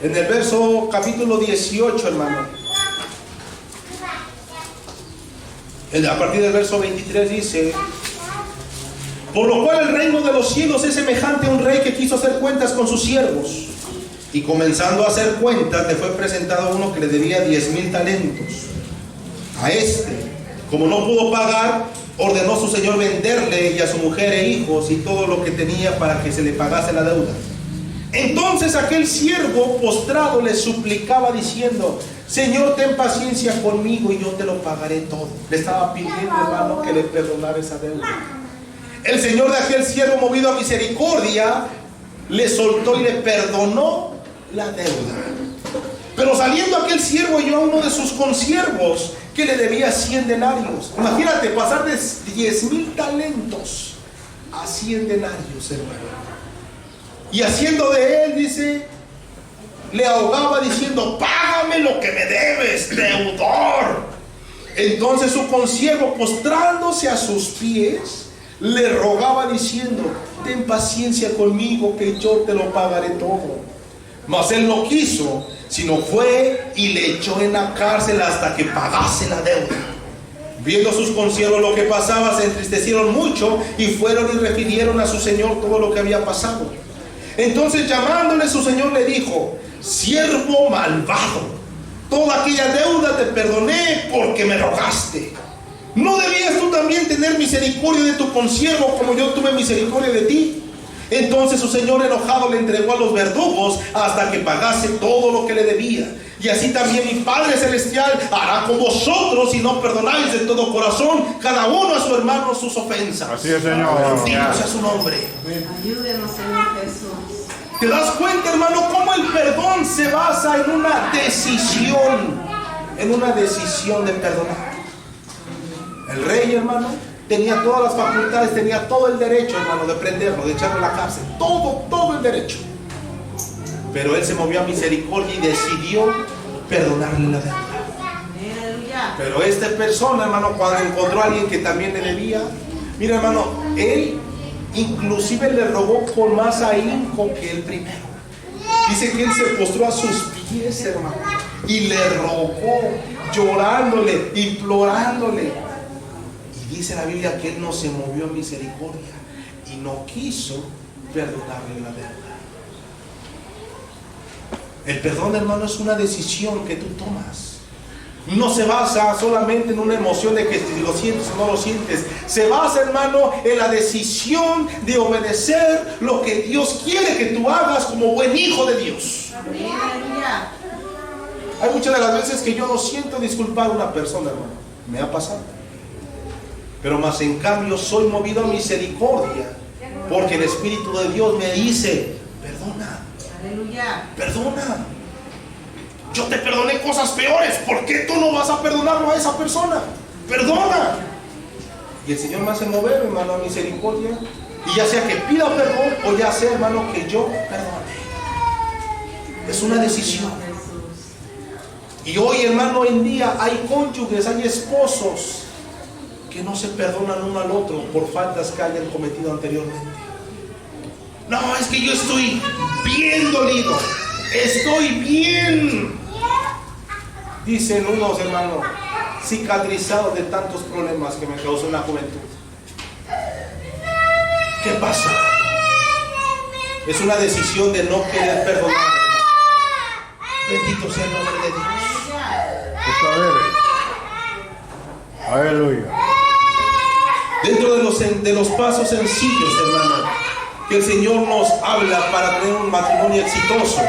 En el capítulo 18, hermano, a partir del verso 23 dice: por lo cual el reino de los cielos es semejante a un rey que quiso hacer cuentas con sus siervos, y comenzando a hacer cuentas le fue presentado uno que le debía 10,000 talentos. A este, como no pudo pagar, ordenó su señor venderle y a su mujer e hijos y todo lo que tenía para que se le pagase la deuda. Entonces aquel siervo postrado le suplicaba diciendo: Señor, ten paciencia conmigo y yo te lo pagaré todo. Le estaba pidiendo, hermano, que le perdonara esa deuda. El señor de aquel siervo, movido a misericordia, le soltó y le perdonó la deuda. Pero saliendo aquel siervo halló a uno de sus consiervos que le debía 100 denarios. Imagínate, pasar de 10,000 talentos a 100 denarios, hermano. Y haciendo de él, dice, le ahogaba diciendo: págame lo que me debes, deudor. Entonces su consiervo, postrándose a sus pies, le rogaba diciendo: ten paciencia conmigo, que yo te lo pagaré todo. Mas él no quiso, sino fue y le echó en la cárcel hasta que pagase la deuda. Viendo sus consiervos lo que pasaba, se entristecieron mucho y fueron y refirieron a su señor todo lo que había pasado. Entonces, llamándole su señor, le dijo: siervo malvado, toda aquella deuda te perdoné porque me rogaste. ¿No debías tú también tener misericordia de tu consiervo como yo tuve misericordia de ti? Entonces su señor, enojado, le entregó a los verdugos hasta que pagase todo lo que le debía. Y así también mi Padre Celestial hará con vosotros si no perdonáis de todo corazón cada uno a su hermano sus ofensas. Así es, Señor. Bendito sea su nombre. Ayúdenos, Señor Jesús. ¿Te das cuenta, hermano, cómo el perdón se basa en una decisión? En una decisión de perdonar. El rey, hermano, tenía todas las facultades, tenía todo el derecho, hermano, de prenderlo, de echarlo a la cárcel. Todo el derecho. Pero él se movió a misericordia y decidió perdonarle la deuda. Aleluya. Pero esta persona, hermano, cuando encontró a alguien que también le debía, mira, hermano, él inclusive le rogó con más ahínco que el primero. Dice que él se postró a sus pies, hermano, y le rogó, llorándole, implorándole. Y dice la Biblia que él no se movió en misericordia y no quiso perdonarle la deuda. El perdón, hermano, es una decisión que tú tomas. No se basa solamente en una emoción de que si lo sientes o no lo sientes. Se basa, hermano, en la decisión de obedecer lo que Dios quiere que tú hagas como buen hijo de Dios. Aleluya. Hay muchas de las veces que yo no siento disculpar a una persona, hermano. Me ha pasado. Pero más en cambio soy movido a misericordia, porque el Espíritu de Dios me dice: perdona. Aleluya. Perdona. Yo te perdoné cosas peores. ¿Por qué tú no vas a perdonarlo a esa persona? Perdona. Y el Señor me hace mover, hermano, a misericordia. Y ya sea que pida perdón o ya sea, hermano, que yo perdone. Es una decisión. Y hoy, hermano, en día hay cónyuges, hay esposos que no se perdonan uno al otro por faltas que hayan cometido anteriormente. No, es que yo estoy bien dolido, estoy bien, dicen unos, hermanos, cicatrizados de tantos problemas que me causó en la juventud. ¿Qué pasa? Es una decisión de no querer perdonar, hermano. Bendito sea el nombre de Dios. Aleluya. Dentro de los pasos sencillos, hermano, que el Señor nos habla para tener un matrimonio exitoso,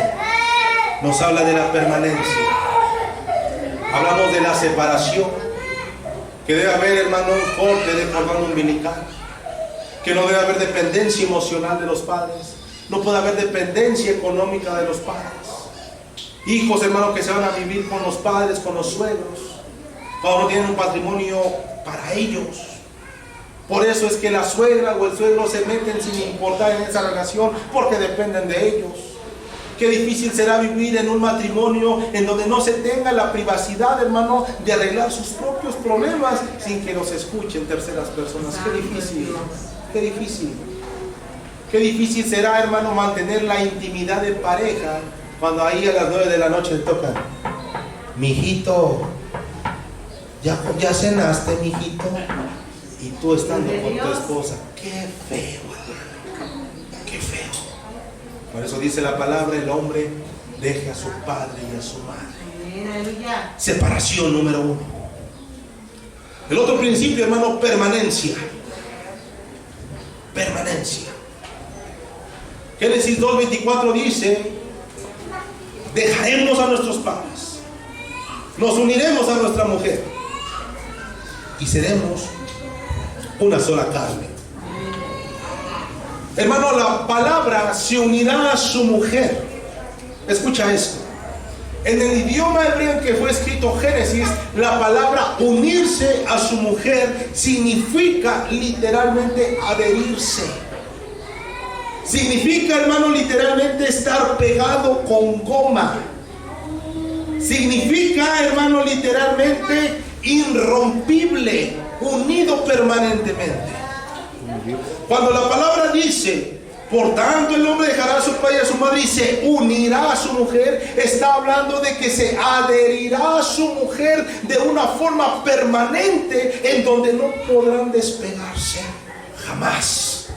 nos habla de la permanencia. Hablamos de la separación, que debe haber, hermano, un corte de cordón umbilical, que no debe haber dependencia emocional de los padres, no puede haber dependencia económica de los padres. Hijos, hermano, que se van a vivir con los padres, con los suegros, cuando no tienen un patrimonio para ellos. Por eso es que la suegra o el suegro se meten sin importar en esa relación, porque dependen de ellos. Qué difícil será vivir en un matrimonio en donde no se tenga la privacidad, hermano, de arreglar sus propios problemas sin que los escuchen terceras personas. Qué difícil, qué difícil. Qué difícil será, hermano, mantener la intimidad de pareja cuando ahí a las 9 de la noche le tocan: mijito, ¿ya cenaste, mijito? Y tú estando con tu esposa. Qué feo, hermano. Qué feo. Por eso dice la palabra: el hombre deja a su padre y a su madre. Aleluya. Separación número 1. El otro principio, hermano, permanencia. Permanencia. Génesis 2:24 dice: dejaremos a nuestros padres, nos uniremos a nuestra mujer y seremos una sola carne. Hermano, la palabra se unirá a su mujer. Escucha esto. En el idioma hebreo en que fue escrito Génesis, la palabra unirse a su mujer significa literalmente adherirse. Significa, hermano, literalmente estar pegado con goma. Significa, hermano, literalmente irrompible, unido permanentemente. Cuando la palabra dice, por tanto el hombre dejará a su padre y a su madre y se unirá a su mujer, está hablando de que se adherirá a su mujer de una forma permanente en donde no podrán despegarse jamás.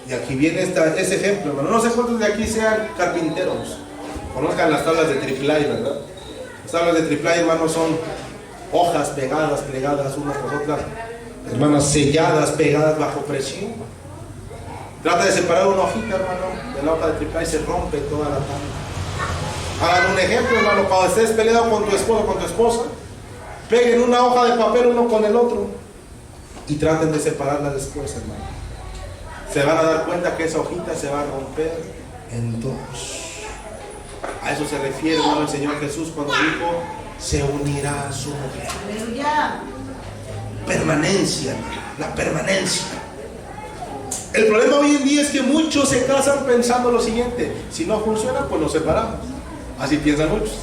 Y aquí viene ese ejemplo, hermano. No sé cuántos de aquí sean carpinteros, conozcan las tablas de triplay, ¿verdad? Las tablas de triplay, hermano, son hojas pegadas, plegadas unas por otras, hermanas, selladas, pegadas bajo presión. Trata de separar una hojita, hermano, de la hoja de triplay y se rompe toda la tabla. Hagan un ejemplo, hermano, cuando estés peleado con tu esposo o con tu esposa, peguen una hoja de papel uno con el otro y traten de separarla después, hermano. Se van a dar cuenta que esa hojita se va a romper en dos. A eso se refiere, hermano, el Señor Jesús cuando dijo, se unirá a su mujer. Aleluya. Permanencia, hermano, la permanencia. El problema hoy en día es que muchos se casan pensando lo siguiente: si no funciona, pues nos separamos. Así piensan muchos.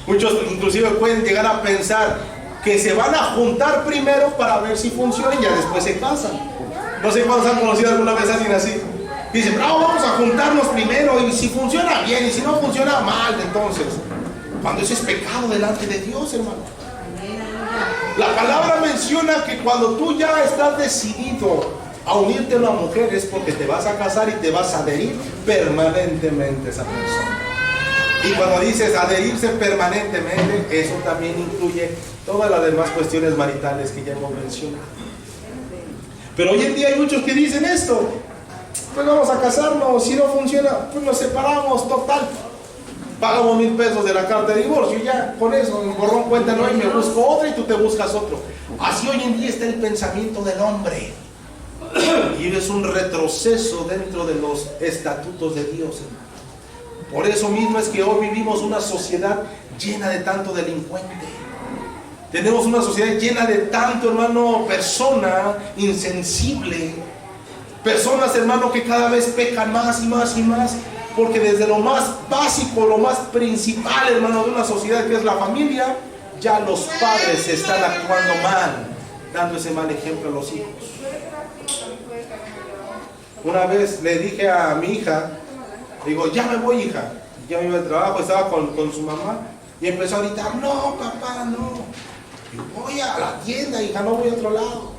Muchos inclusive pueden llegar a pensar que se van a juntar primero para ver si funciona y ya después se casan. No sé cuántos han conocido alguna vez a alguien así. Dicen, bravo, vamos a juntarnos primero y si funciona bien y si no funciona mal, entonces. Cuando eso es pecado delante de Dios, hermano. La palabra menciona que cuando tú ya estás decidido a unirte a una mujer es porque te vas a casar y te vas a adherir permanentemente a esa persona. Y cuando dices adherirse permanentemente, eso también incluye todas las demás cuestiones maritales que ya hemos mencionado. Pero hoy en día hay muchos que dicen esto: pues vamos a casarnos, si no funciona, pues nos separamos, total. Pagamos 1,000 pesos de la carta de divorcio y ya, con eso, borrón cuenta no, y me busco otra y tú te buscas otro. Así hoy en día está el pensamiento del hombre. Y es un retroceso dentro de los estatutos de Dios, hermano. Por eso mismo es que hoy vivimos una sociedad llena de tanto delincuente. Tenemos una sociedad llena de tanto, hermano, persona insensible. Personas, hermano, que cada vez pecan más y más y más. Porque desde lo más básico, lo más principal, hermano, de una sociedad que es la familia, ya los padres están actuando mal, dando ese mal ejemplo a los hijos. Una vez le dije a mi hija, digo, ya me voy, hija. Ya me iba al trabajo, estaba con su mamá y empezó a gritar, no, papá, no. Digo, voy a la tienda, hija, no voy a otro lado.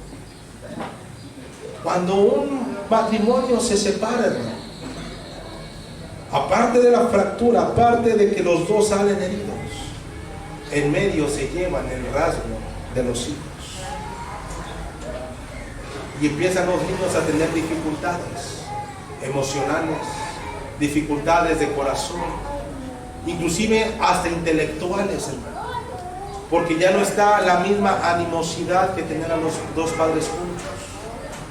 Cuando un matrimonio se separa, hermano, aparte de la fractura, aparte de que los dos salen heridos, en medio se llevan el rasgo de los hijos. Y empiezan los niños a tener dificultades emocionales, dificultades de corazón, inclusive hasta intelectuales, hermano. Porque ya no está la misma animosidad que tener a los dos padres juntos.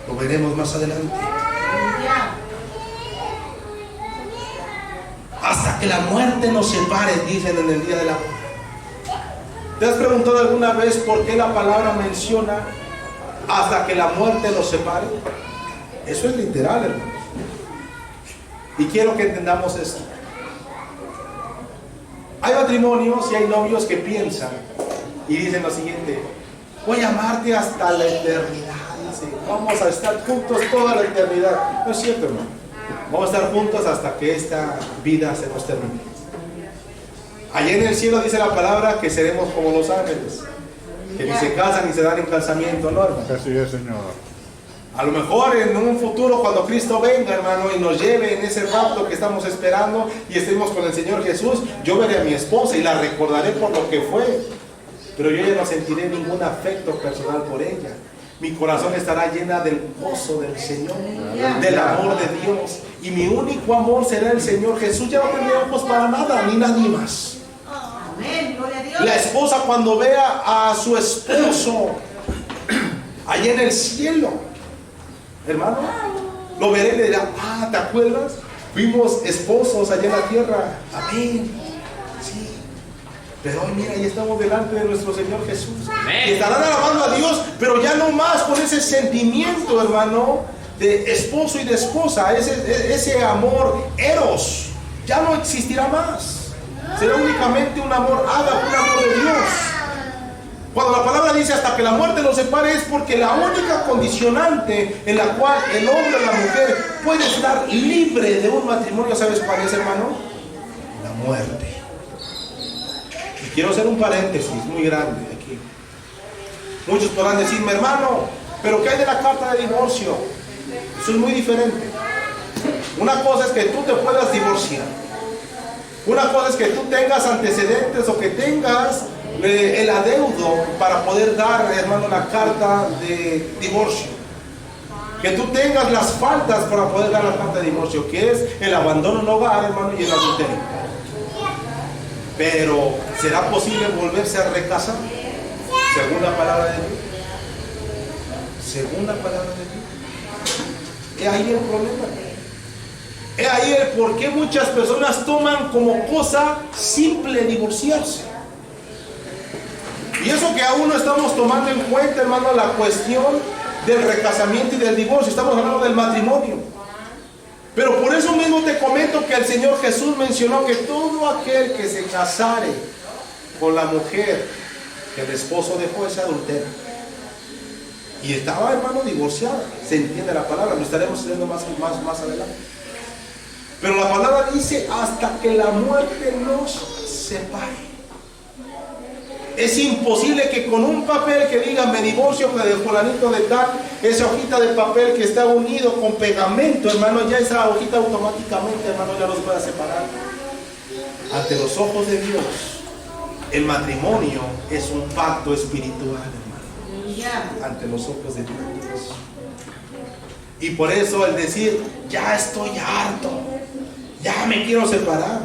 Lo veremos más adelante. Hasta que la muerte nos separe, dicen en el día de la boda. ¿Te has preguntado alguna vez por qué la palabra menciona hasta que la muerte los separe? Eso es literal, hermano. Y quiero que entendamos esto. Hay matrimonios y hay novios que piensan y dicen lo siguiente: voy a amarte hasta la eternidad. Dice, vamos a estar juntos toda la eternidad. No es cierto, hermano. Vamos a estar juntos hasta que esta vida se nos termine. Allá en el cielo dice la palabra que seremos como los ángeles, que ni se casan ni se dan en casamiento, ¿no, hermano? Así es, Señor. A lo mejor en un futuro, cuando Cristo venga, hermano, y nos lleve en ese rapto que estamos esperando y estemos con el Señor Jesús, yo veré a mi esposa y la recordaré por lo que fue, pero yo ya no sentiré ningún afecto personal por ella. Mi corazón estará llena del gozo del Señor, del amor de Dios, y mi único amor será el Señor Jesús. Ya no tendré ojos para nada, ni nadie más. Amén, gloria a Dios. La esposa, cuando vea a su esposo allá en el cielo, hermano, lo veré y le dirá, ah, ¿te acuerdas? Fuimos esposos allá en la tierra. Amén. Sí. Pero hoy mira, ya estamos delante de nuestro Señor Jesús. Amén. Y estarán alabando a Dios, pero ya no más con ese sentimiento, hermano, de esposo y de esposa. Ese amor eros ya no existirá más. será únicamente un amor ágape, un amor de Dios. Cuando la palabra dice hasta que la muerte nos separe, es porque la única condicionante en la cual el hombre o la mujer puede estar libre de un matrimonio, ¿sabes cuál es, hermano? La muerte. Y quiero hacer un paréntesis muy grande aquí. Muchos podrán decirme, hermano, pero ¿qué hay de la carta de divorcio? Eso es muy diferente. Una cosa es que tú te puedas divorciar. Una cosa es que tú tengas antecedentes o que tengas el adeudo para poder dar, hermano, la carta de divorcio. Que tú tengas las faltas para poder dar la carta de divorcio, que es el abandono en hogar, hermano, y el adulterio. Pero, ¿será posible volverse a recasar? Según la palabra de Dios. Según la palabra de Dios. Es ahí el problema. Es ahí el por qué muchas personas toman como cosa simple divorciarse. Y eso que aún no estamos tomando en cuenta, hermano, la cuestión del recasamiento y del divorcio. Estamos hablando del matrimonio. Pero por eso mismo te comento que el Señor Jesús mencionó que todo aquel que se casare con la mujer que el esposo dejó es adulterio. Y estaba, hermano, divorciada. Se entiende la palabra, lo estaremos leyendo más adelante. Pero la palabra dice hasta que la muerte nos separe. Es imposible que con un papel que diga me divorcio de fulanito de tal, esa hojita de papel que está unido con pegamento, hermano, ya esa hojita automáticamente, hermano, ya los pueda separar. Ante los ojos de Dios, el matrimonio es un pacto espiritual, hermano. Ante los ojos de Dios. Y por eso el decir, ya estoy harto, ya me quiero separar.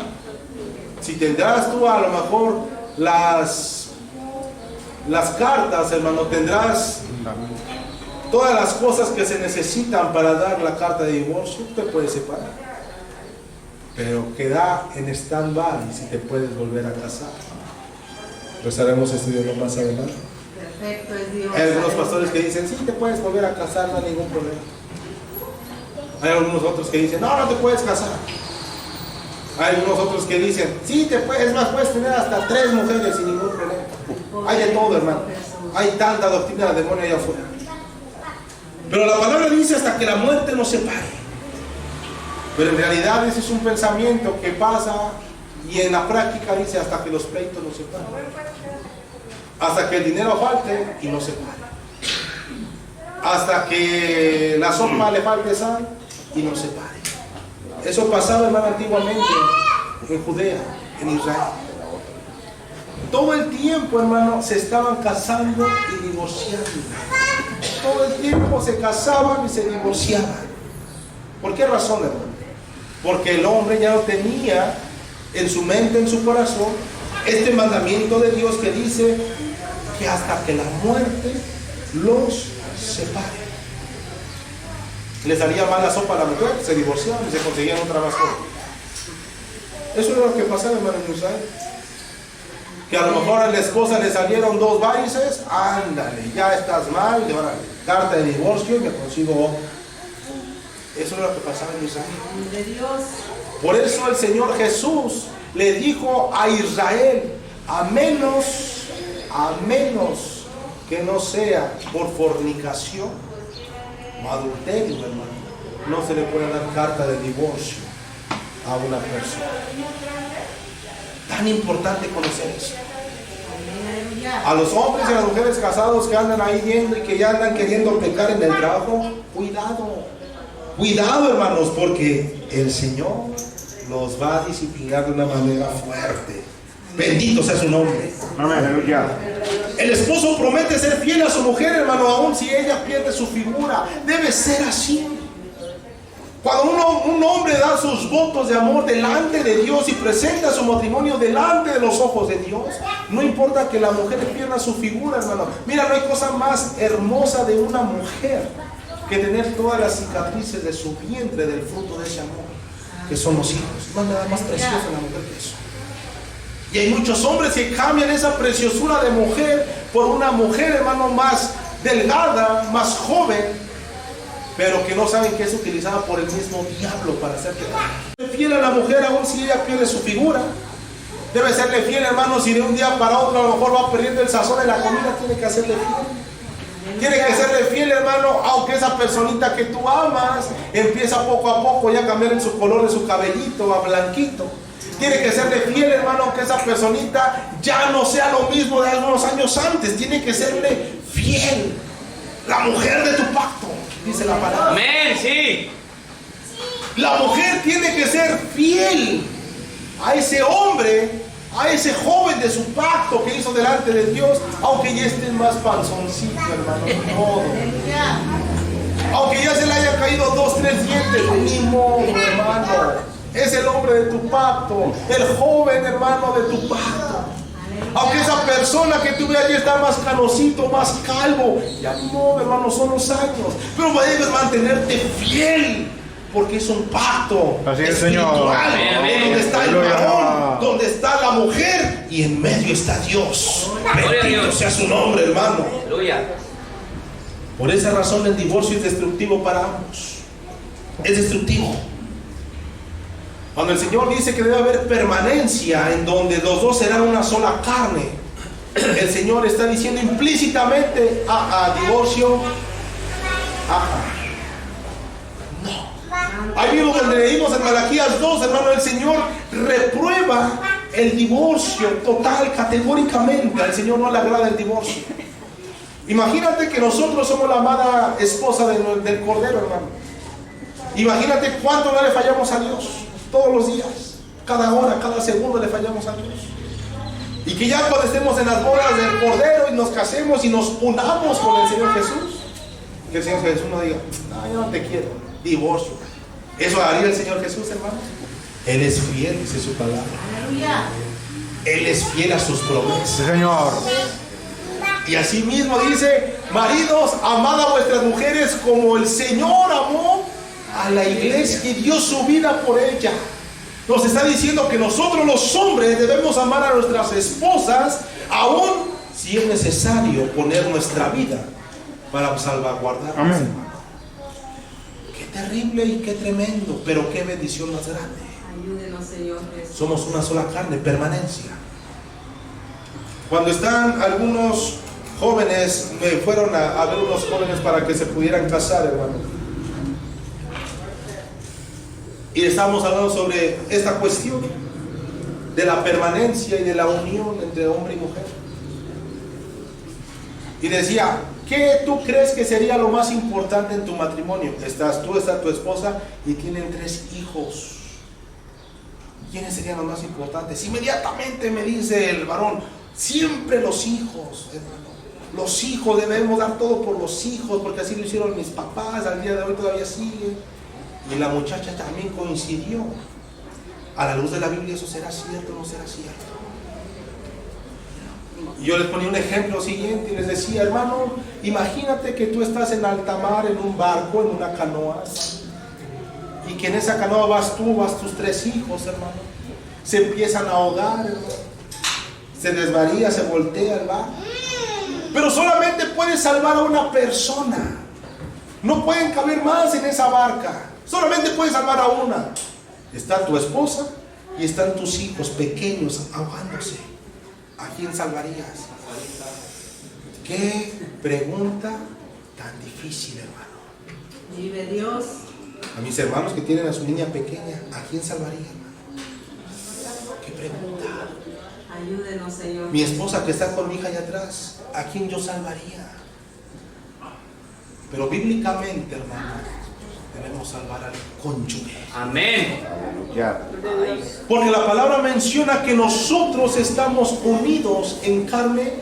Si tendrás tú a lo mejor las cartas, hermano, tendrás todas las cosas que se necesitan para dar la carta de divorcio, te puedes separar. Pero queda en stand-by si te puedes volver a casar. Lo estaremos estudiando más adelante. Perfecto es Dios. Hay algunos pastores que dicen, sí, te puedes volver a casar, no hay ningún problema. Hay algunos otros que dicen, no, no te puedes casar. Hay algunos otros que dicen, sí, es más, puedes tener hasta 3 mujeres sin ningún problema. Hay de todo, hermano. Hay tanta doctrina del demonio allá afuera. Pero la palabra dice hasta que la muerte nos separe. Pero en realidad ese es un pensamiento que pasa y en la práctica dice hasta que los pleitos nos separen. Hasta que el dinero falte y nos separe. Hasta que la sopa le falte sal y nos separe. Eso pasaba, hermano, antiguamente en Judea, en Israel. Todo el tiempo, hermano, se estaban casando y divorciando. Todo el tiempo se casaban y se divorciaban. ¿Por qué razón, hermano? Porque el hombre ya no tenía en su mente, en su corazón, este mandamiento de Dios que dice que hasta que la muerte los separe. Les daría mal la sopa a la mujer, se divorciaban y se conseguían otra más joven. Eso era lo que pasaba, hermano, en Israel. Que a lo mejor a la esposa le salieron 2 varices, ándale, ya estás mal, y ahora carta de divorcio y me consigo otro. Eso era lo que pasaba en Israel. De Dios. Por eso el Señor Jesús le dijo a Israel, a menos que no sea por fornicación o adulterio, hermano, no se le puede dar carta de divorcio a una persona. Tan importante conocer eso. A los hombres y a las mujeres casados que andan ahí viendo y que ya andan queriendo pecar en el trabajo, cuidado, hermanos, porque el Señor los va a disciplinar de una manera fuerte. Bendito sea su nombre. Aleluya. El esposo promete ser fiel a su mujer, hermano, aun si ella pierde su figura. Debe ser así. Cuando un hombre da sus votos de amor delante de Dios y presenta su matrimonio delante de los ojos de Dios, no importa que la mujer pierda su figura, hermano. Mira, no hay cosa más hermosa de una mujer que tener todas las cicatrices de su vientre del fruto de ese amor, que son los hijos. No hay nada más precioso en la mujer que eso. Y hay muchos hombres que cambian esa preciosura de mujer por una mujer, hermano, más delgada, más joven, pero que no saben que es utilizada por el mismo diablo para hacer que fiel a la mujer aún si ella pierde su figura. Debe serle fiel, hermano. Si de un día para otro a lo mejor va perdiendo el sazón de la comida, tiene que hacerle fiel. Tiene que serle fiel, hermano, aunque esa personita que tú amas empieza poco a poco ya a cambiar en su color de su cabellito a blanquito. Tiene que serle fiel, hermano, aunque esa personita ya no sea lo mismo de algunos años antes. Tiene que serle fiel. La mujer de tu pacto, dice la palabra. Amén, sí. La mujer tiene que ser fiel a ese hombre, a ese joven de su pacto que hizo delante de Dios, aunque ya esté más panzoncito, hermano, ni modo. Aunque ya se le hayan caído 2, 3 dientes, ni modo, hermano. Es el hombre de tu pacto, el joven hermano de tu pacto. Aunque esa persona que tú veas ya está más canosito, más calvo, ya no, hermano, son los años. Pero debes mantenerte fiel, porque es un pacto así es, espiritual. Señor. Donde está el Aleluya. varón, donde está la mujer, y en medio está Dios. Bendito sea su nombre, hermano. Aleluya. Por esa razón el divorcio es destructivo para ambos. Es destructivo. Cuando el Señor dice que debe haber permanencia en donde los dos serán una sola carne, el Señor está diciendo implícitamente a divorcio. No. Ahí mismo donde leímos en Malaquías 2, hermano, el Señor reprueba el divorcio total, categóricamente. Al Señor no le agrada el divorcio. Imagínate que nosotros somos la amada esposa del Cordero, hermano. Imagínate cuánto no le fallamos a Dios. Todos los días, cada hora, cada segundo le fallamos a Dios. Y que ya cuando estemos en las bodas del Cordero y nos casemos y nos unamos con el Señor Jesús, que el Señor Jesús no diga, no, yo no te quiero, divorcio. ¿Eso haría el Señor Jesús, hermano? Él es fiel, dice su palabra. Él es fiel a sus promesas. Sí, Señor. Y así mismo dice, maridos, amad a vuestras mujeres como el Señor amó a la iglesia y dio su vida por ella. Nos está diciendo que nosotros los hombres debemos amar a nuestras esposas, aun si es necesario poner nuestra vida para salvaguardarlas. Amén. Qué terrible y qué tremendo, pero qué bendición más grande. Ayúdenos, Señor Jesús. Somos una sola carne, permanencia. Cuando están algunos jóvenes, me fueron a ver unos jóvenes para que se pudieran casar, hermano. Y estamos hablando sobre esta cuestión de la permanencia y de la unión entre hombre y mujer. Y decía, ¿qué tú crees que sería lo más importante en tu matrimonio? Estás tú, está tu esposa y tienen 3 hijos. ¿Quiénes serían los más importantes? Inmediatamente me dice el varón, siempre los hijos, hermano. Los hijos, debemos dar todo por los hijos, porque así lo hicieron mis papás, al día de hoy todavía sigue. Y la muchacha también coincidió. A la luz de la Biblia, ¿eso será cierto o no será cierto? Y yo les ponía un ejemplo siguiente y les decía, hermano, imagínate que tú estás en alta mar, en un barco, en una canoa, y que en esa canoa vas tú, vas tus 3 hijos, hermano. Se empiezan a ahogar, hermano. Se desvaría, se voltea el barco. Pero solamente puedes salvar a una persona. No pueden caber más en esa barca. Solamente puedes salvar a una. Está tu esposa y están tus hijos pequeños ahogándose. ¿A quién salvarías? Qué pregunta tan difícil, hermano. Vive Dios. A mis hermanos que tienen a su niña pequeña, ¿a quién salvaría, hermano? Qué pregunta. Ayúdenos, Señor. Mi esposa que está con mi hija allá atrás, ¿a quién yo salvaría? Pero bíblicamente, hermano, debemos salvar al cónyuge. Amén. Ya. Porque la palabra menciona que nosotros estamos unidos en carne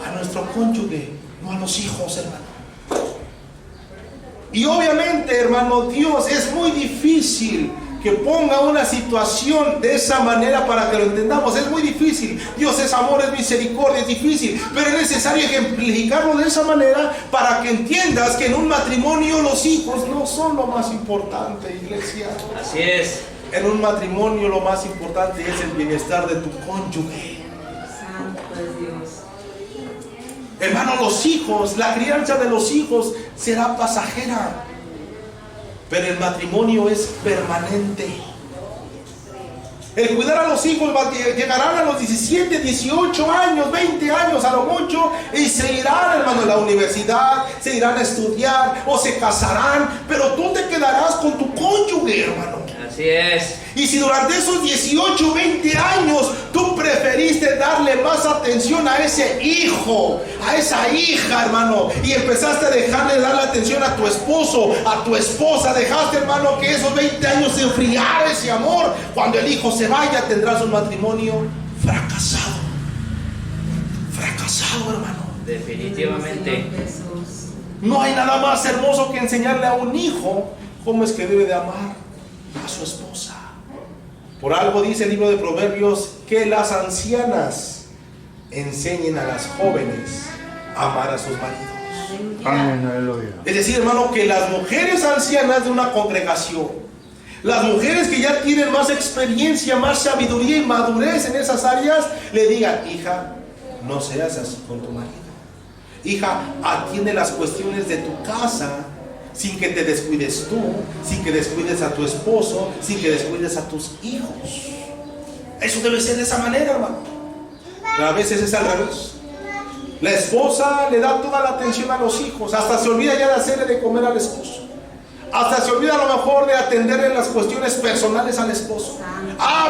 a nuestro cónyuge, no a los hijos, hermano. Y obviamente, hermano, Dios es muy difícil que ponga una situación de esa manera para que lo entendamos. Es muy difícil. Dios es amor, es misericordia, es difícil, pero es necesario ejemplificarlo de esa manera para que entiendas que en un matrimonio los hijos no son lo más importante, iglesia. Así es. En un matrimonio lo más importante es el bienestar de tu cónyuge. Santo es Dios. Hermano, los hijos, la crianza de los hijos será pasajera, pero el matrimonio es permanente. El cuidar a los hijos llegarán a los 17, 18 años, 20 años a lo mucho y se irán, hermano, a la universidad, se irán a estudiar o se casarán, pero tú te quedarás con tu cónyuge, hermano. Así es. Y si durante esos 18, 20 años tú preferiste darle más atención a ese hijo, a esa hija, hermano, y empezaste a dejarle de darle atención a tu esposo, a tu esposa, dejaste, hermano, que esos 20 años se enfriara ese amor, cuando el hijo se vaya tendrás un matrimonio fracasado. Fracasado, hermano. Definitivamente. Señor Jesús. No hay nada más hermoso que enseñarle a un hijo cómo es que debe de amar a su esposa. Por algo dice el libro de Proverbios que las ancianas enseñen a las jóvenes a amar a sus maridos. Amén, aleluya. Es decir, hermano, que las mujeres ancianas de una congregación, las mujeres que ya tienen más experiencia, más sabiduría y madurez en esas áreas, le digan: hija, no seas así con tu marido. Hija, atiende las cuestiones de tu casa sin que te descuides tú, sin que descuides a tu esposo, sin que descuides a tus hijos. Eso debe ser de esa manera, hermano. Pero a veces es al revés. La esposa le da toda la atención a los hijos, hasta se olvida ya de hacerle de comer al esposo, hasta se olvida a lo mejor de atenderle las cuestiones personales al esposo.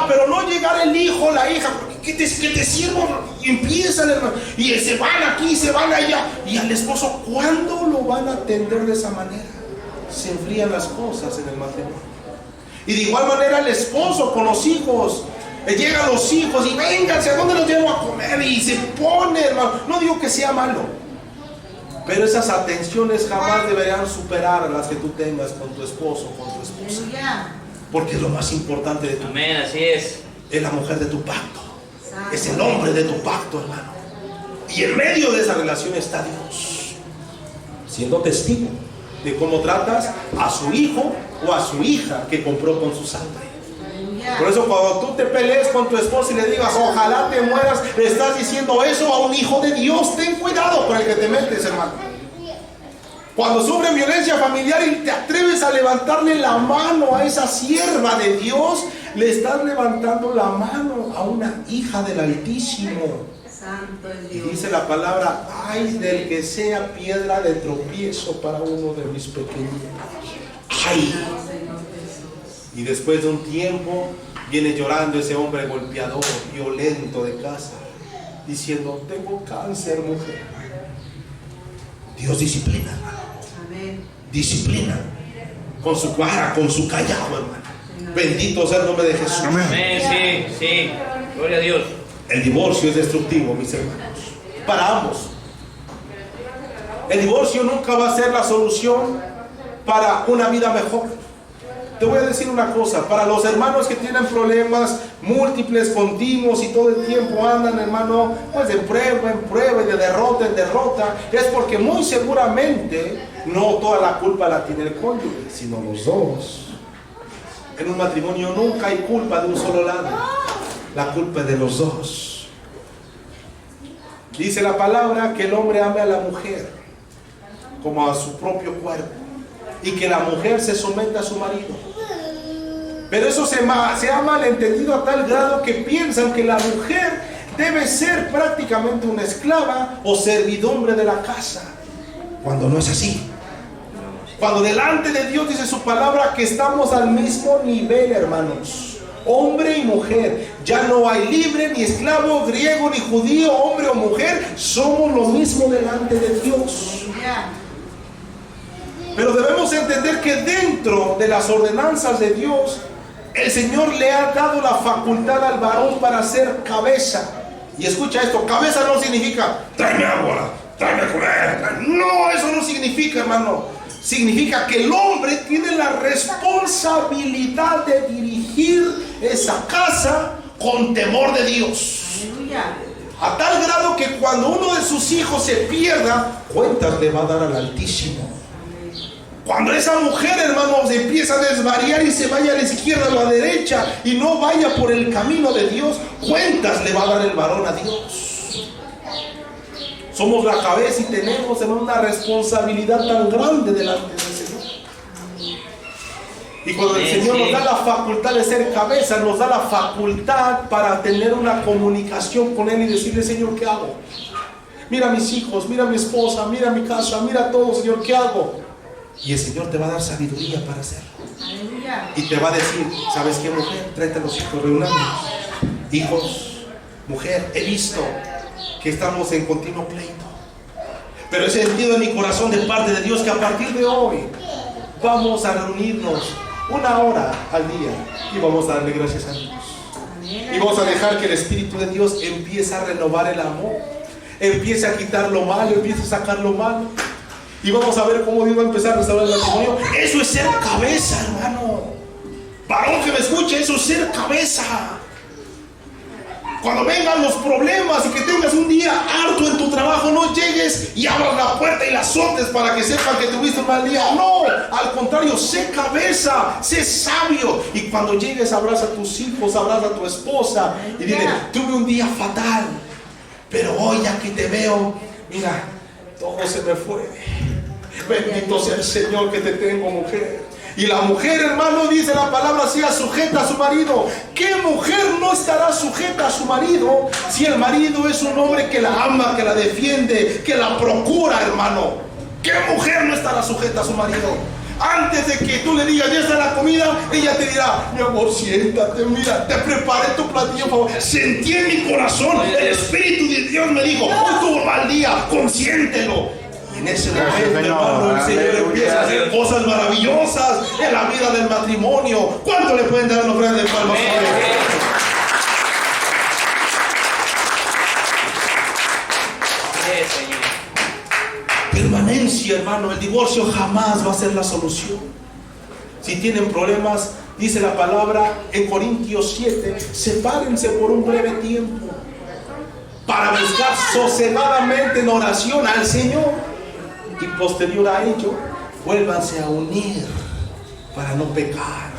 Pero no llegar el hijo, la hija, que te sirvo, y empiezan, hermano, y se van aquí, se van allá, y al esposo, ¿cuándo lo van a atender de esa manera? Se enfrían las cosas en el matrimonio. Y de igual manera el esposo con los hijos. Llegan los hijos y vénganse, ¿a dónde los llevo a comer? Y se pone, hermano. No digo que sea malo, pero esas atenciones jamás deberían superar a las que tú tengas con tu esposo, con tu esposa. Porque es lo más importante de tu vida. Amén, así es. Es la mujer de tu pacto. Es el hombre de tu pacto, hermano. Y en medio de esa relación está Dios, siendo testigo de cómo tratas a su hijo o a su hija que compró con su sangre. Por eso cuando tú te pelees con tu esposa y le digas ojalá te mueras, le estás diciendo eso a un hijo de Dios. Ten cuidado con el que te metes, hermano. Cuando sufren violencia familiar y te atreves a levantarle la mano a esa sierva de Dios, le estás levantando la mano a una hija del Altísimo. Santo es Y Dios. dice la palabra: ay del que sea piedra de tropiezo para uno de mis pequeños. Ay. Señor Jesús. Y después de un tiempo viene llorando ese hombre golpeador, violento de casa, diciendo: tengo cáncer, mujer. Dios disciplina, hermano. Amén. Disciplina. Con su vara, con su callado, hermano. Bendito sea el nombre de Jesús. Amén, sí, sí. Gloria a Dios. El divorcio es destructivo, mis hermanos, para ambos. El divorcio nunca va a ser la solución para una vida mejor. Te voy a decir una cosa: para los hermanos que tienen problemas múltiples, continuos y todo el tiempo andan, hermano, pues de prueba en prueba y de derrota en derrota, es porque muy seguramente no toda la culpa la tiene el cónyuge, sino los dos. En un matrimonio nunca hay culpa de un solo lado, la culpa es de los dos. Dice la palabra que el hombre ame a la mujer como a su propio cuerpo y que la mujer se someta a su marido. Pero eso se ha malentendido a tal grado que piensan que la mujer debe ser prácticamente una esclava o servidumbre de la casa, cuando no es así. Cuando delante de Dios dice su palabra que estamos al mismo nivel, hermanos, hombre y mujer. Ya no hay libre ni esclavo, griego ni judío, hombre o mujer, somos lo mismo delante de Dios. Pero debemos entender que dentro de las ordenanzas de Dios, el Señor le ha dado la facultad al varón para ser cabeza. Y escucha esto: cabeza no significa tráeme agua, tráeme a comer. No, eso no significa, hermano. Significa que el hombre tiene la responsabilidad de dirigir esa casa con temor de Dios. A tal grado que cuando uno de sus hijos se pierda, cuentas le va a dar al Altísimo. Cuando esa mujer, hermanos, empieza a desvariar y se vaya a la izquierda o a la derecha y no vaya por el camino de Dios, cuentas le va a dar el varón a Dios. Somos la cabeza y tenemos una responsabilidad tan grande delante del Señor. Y cuando el Señor nos da la facultad de ser cabeza, nos da la facultad para tener una comunicación con Él y decirle: Señor, ¿qué hago? Mira a mis hijos, mira a mi esposa, mira mi casa, mira todo, Señor, ¿qué hago? Y el Señor te va a dar sabiduría para hacerlo. Y te va a decir: ¿sabes qué, mujer? Tráete a los hijos, reunamos. Hijos, mujer, he visto que estamos en continuo pleito, pero he sentido en mi corazón de parte de Dios que a partir de hoy vamos a reunirnos 1 hora al día y vamos a darle gracias a Dios. Y vamos a dejar que el Espíritu de Dios empiece a renovar el amor, empiece a quitar lo malo, empiece a sacar lo malo. Y vamos a ver cómo Dios va a empezar a restaurar el matrimonio. Eso es ser cabeza, hermano. Varón que me escuche, eso es ser cabeza. Cuando vengan los problemas y que tengas un día harto en tu trabajo, no llegues y abras la puerta y la azotes para que sepan que tuviste un mal día. No, al contrario, sé cabeza, sé sabio. Y cuando llegues, abraza a tus hijos, abraza a tu esposa y dile: tuve un día fatal, pero hoy ya que te veo, mira, todo se me fue. Bendito sea el Señor que te tengo, mujer. Y la mujer, hermano, dice la palabra, sea sujeta a su marido. ¿Qué mujer no estará sujeta a su marido si el marido es un hombre que la ama, que la defiende, que la procura, hermano? ¿Qué mujer no estará sujeta a su marido? Antes de que tú le digas: ya está la comida, ella te dirá: mi amor, siéntate, mira, te preparé tu platillo, por favor. Sentí en mi corazón, el Espíritu de Dios me dijo: hoy tuvo mal día, consiéntelo. En ese momento, hermano, el Señor empieza a hacer cosas maravillosas en la vida del matrimonio. ¿Cuánto le pueden dar una ofrenda de palmas? Permanencia, hermano. El divorcio jamás va a ser la solución. Si tienen problemas, dice la palabra en Corintios 7, sepárense por un breve tiempo para buscar sosegadamente en oración al Señor. Y posterior a ello, vuélvanse a unir para no pecar.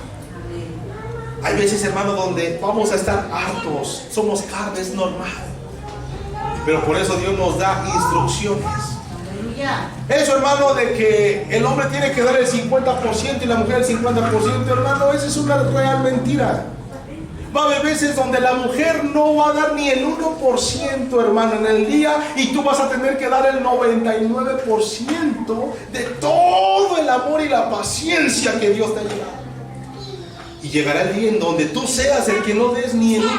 Hay veces, hermano, donde vamos a estar hartos, somos carne, es normal. Pero por eso Dios nos da instrucciones. Eso, hermano, de que el hombre tiene que dar el 50% y la mujer el 50%, hermano, esa es una real mentira. Va a haber veces donde la mujer no va a dar ni el 1%, hermano, en el día, y tú vas a tener que dar el 99% de todo el amor y la paciencia que Dios te ha dado. Y llegará el día en donde tú seas el que no des ni el 1% y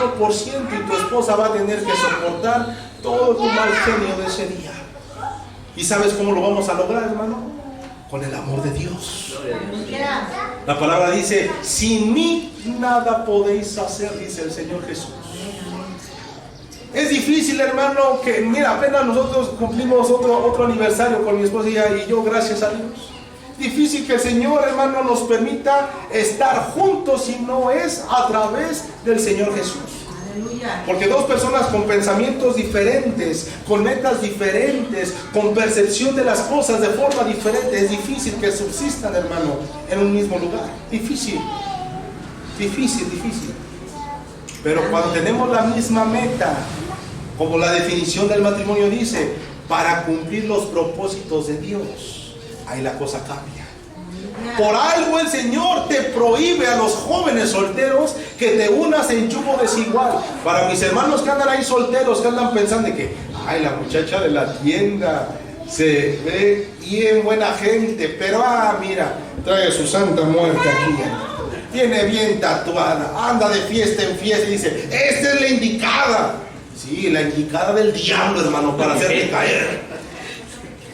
tu esposa va a tener que soportar todo tu mal genio de ese día. ¿Y sabes cómo lo vamos a lograr, hermano? Con el amor de Dios. La palabra dice: sin mí nada podéis hacer, dice el Señor Jesús. Es difícil, hermano, que mira, apenas nosotros cumplimos otro aniversario con mi esposa y yo, gracias a Dios. Difícil que el Señor, hermano, nos permita estar juntos si no es a través del Señor Jesús. Porque dos personas con pensamientos diferentes, con metas diferentes, con percepción de las cosas de forma diferente, es difícil que subsistan, hermano, en un mismo lugar. Difícil. Pero cuando tenemos la misma meta, como la definición del matrimonio dice, para cumplir los propósitos de Dios, ahí la cosa cambia. Por algo el Señor te prohíbe a los jóvenes solteros que te unas en yugo desigual. Para mis hermanos que andan ahí solteros, que andan pensando de que, ay, la muchacha de la tienda se ve bien buena gente, pero mira, trae su santa muerte aquí. Viene bien tatuada, anda de fiesta en fiesta y dice: esta es la indicada. Sí, la indicada del diablo, hermano, para hacerte caer.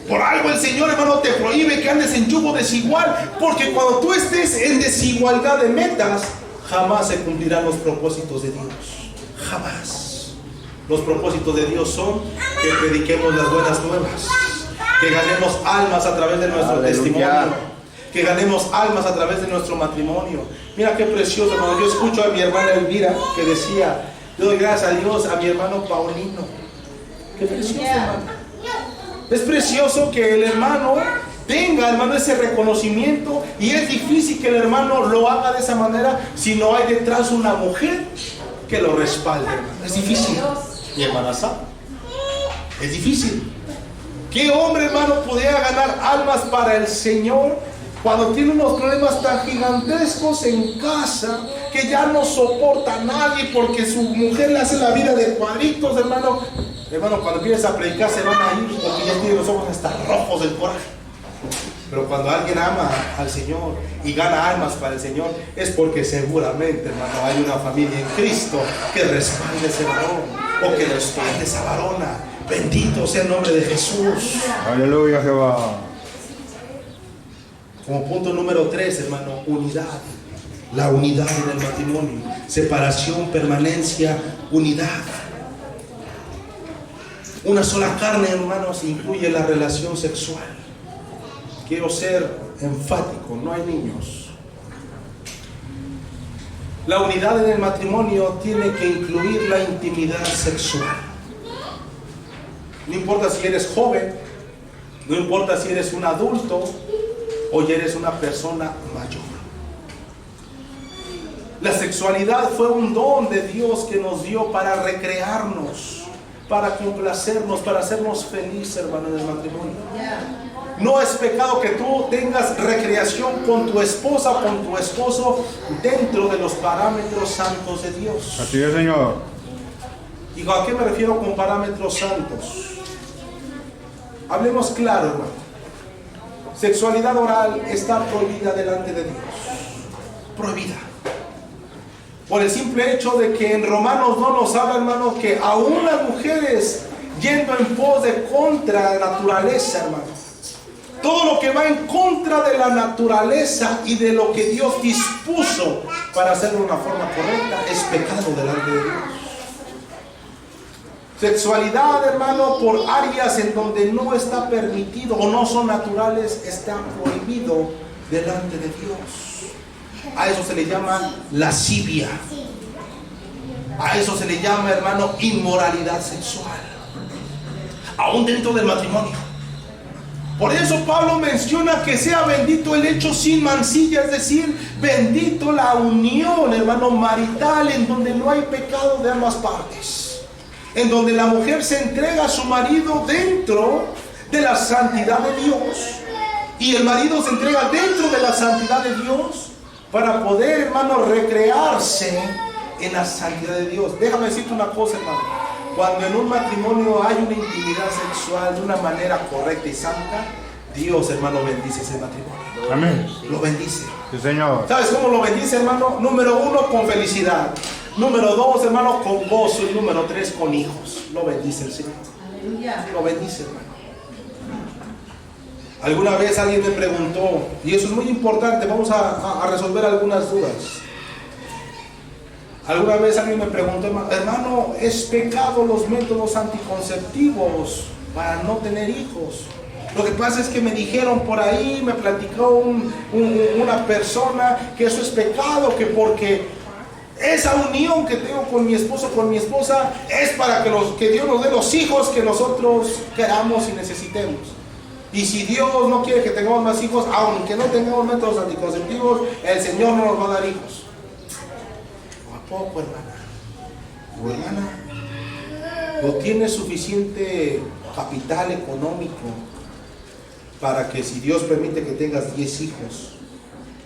Por algo el Señor, hermano, te prohíbe que andes en yugo desigual, porque cuando tú estés en desigualdad de metas, jamás se cumplirán los propósitos de Dios. Jamás. Los propósitos de Dios son que prediquemos las buenas nuevas, que ganemos almas a través de nuestro testimonio, que ganemos almas a través de nuestro matrimonio. Mira qué precioso, hermano. Yo escucho a mi hermana Elvira que decía: yo doy gracias a Dios a mi hermano Paulino. Qué precioso, hermano. Es precioso que el hermano tenga, hermano, ese reconocimiento, y es difícil que el hermano lo haga de esa manera si no hay detrás una mujer que lo respalde, hermano. Es difícil. Y hermana sabe, es difícil. ¿Qué hombre, hermano, pudiera ganar almas para el Señor Cuando tiene unos problemas tan gigantescos en casa que ya no soporta a nadie porque su mujer le hace la vida de cuadritos, hermano. Hermano, cuando empiezas a predicar se van a ir porque ya tiene los ojos hasta rojos del coraje. Pero cuando alguien ama al Señor y gana almas para el Señor, es porque seguramente, hermano, hay una familia en Cristo que respalde a ese varón o que respalde a esa varona. Bendito sea el nombre de Jesús. Aleluya, Jehová. Como punto número 3, hermano, unidad. La unidad en el matrimonio. Separación, permanencia, unidad. Una sola carne, hermanos, incluye la relación sexual. Quiero ser enfático, no hay niños. La unidad en el matrimonio tiene que incluir la intimidad sexual. No importa si eres joven, no importa si eres un adulto o ya eres una persona mayor. La sexualidad fue un don de Dios que nos dio para recrearnos, para complacernos, para hacernos felices, hermano, en el matrimonio. No es pecado que tú tengas recreación con tu esposa o con tu esposo dentro de los parámetros santos de Dios. Así es, Señor. Digo, ¿a qué me refiero con parámetros santos? Hablemos claro, hermano. Sexualidad oral está prohibida delante de Dios. Prohibida. Por el simple hecho de que en Romanos no nos habla, hermano, que aún las mujeres yendo en pos de contra la naturaleza, hermano. Todo lo que va en contra de la naturaleza y de lo que Dios dispuso para hacerlo de una forma correcta es pecado delante de Dios. Sexualidad, hermano, por áreas en donde no está permitido o no son naturales, está prohibido delante de Dios. A eso se le llama lascivia. A eso se le llama, hermano, inmoralidad sexual. Aún dentro del matrimonio. Por eso Pablo menciona que sea bendito el hecho sin mancilla, es decir, bendito la unión, hermano, marital, en donde no hay pecado de ambas partes. En donde la mujer se entrega a su marido dentro de la santidad de Dios. Y el marido se entrega dentro de la santidad de Dios para poder, hermano, recrearse en la santidad de Dios. Déjame decirte una cosa, hermano. Cuando en un matrimonio hay una intimidad sexual de una manera correcta y santa, Dios, hermano, bendice ese matrimonio. Amén. Lo bendice. Sí, Señor. ¿Sabes cómo lo bendice, hermano? Número 1, con felicidad. Número 2, hermano, con gozo. Y número 3, con hijos. Lo bendice el Señor. Lo bendice, hermano. Alguna vez alguien me preguntó, y eso es muy importante, vamos a resolver algunas dudas. Alguna vez alguien me preguntó, hermano, ¿es pecado los métodos anticonceptivos para no tener hijos? Lo que pasa es que me dijeron por ahí, me platicó una persona que eso es pecado, que porque esa unión que tengo con mi esposo, con mi esposa, es para que Dios nos dé los hijos que nosotros queramos y necesitemos. Y si Dios no quiere que tengamos más hijos, aunque no tengamos métodos anticonceptivos, el Señor no nos va a dar hijos. Poco, hermana o hermana, no tiene suficiente capital económico para que, si Dios permite que tengas 10 hijos,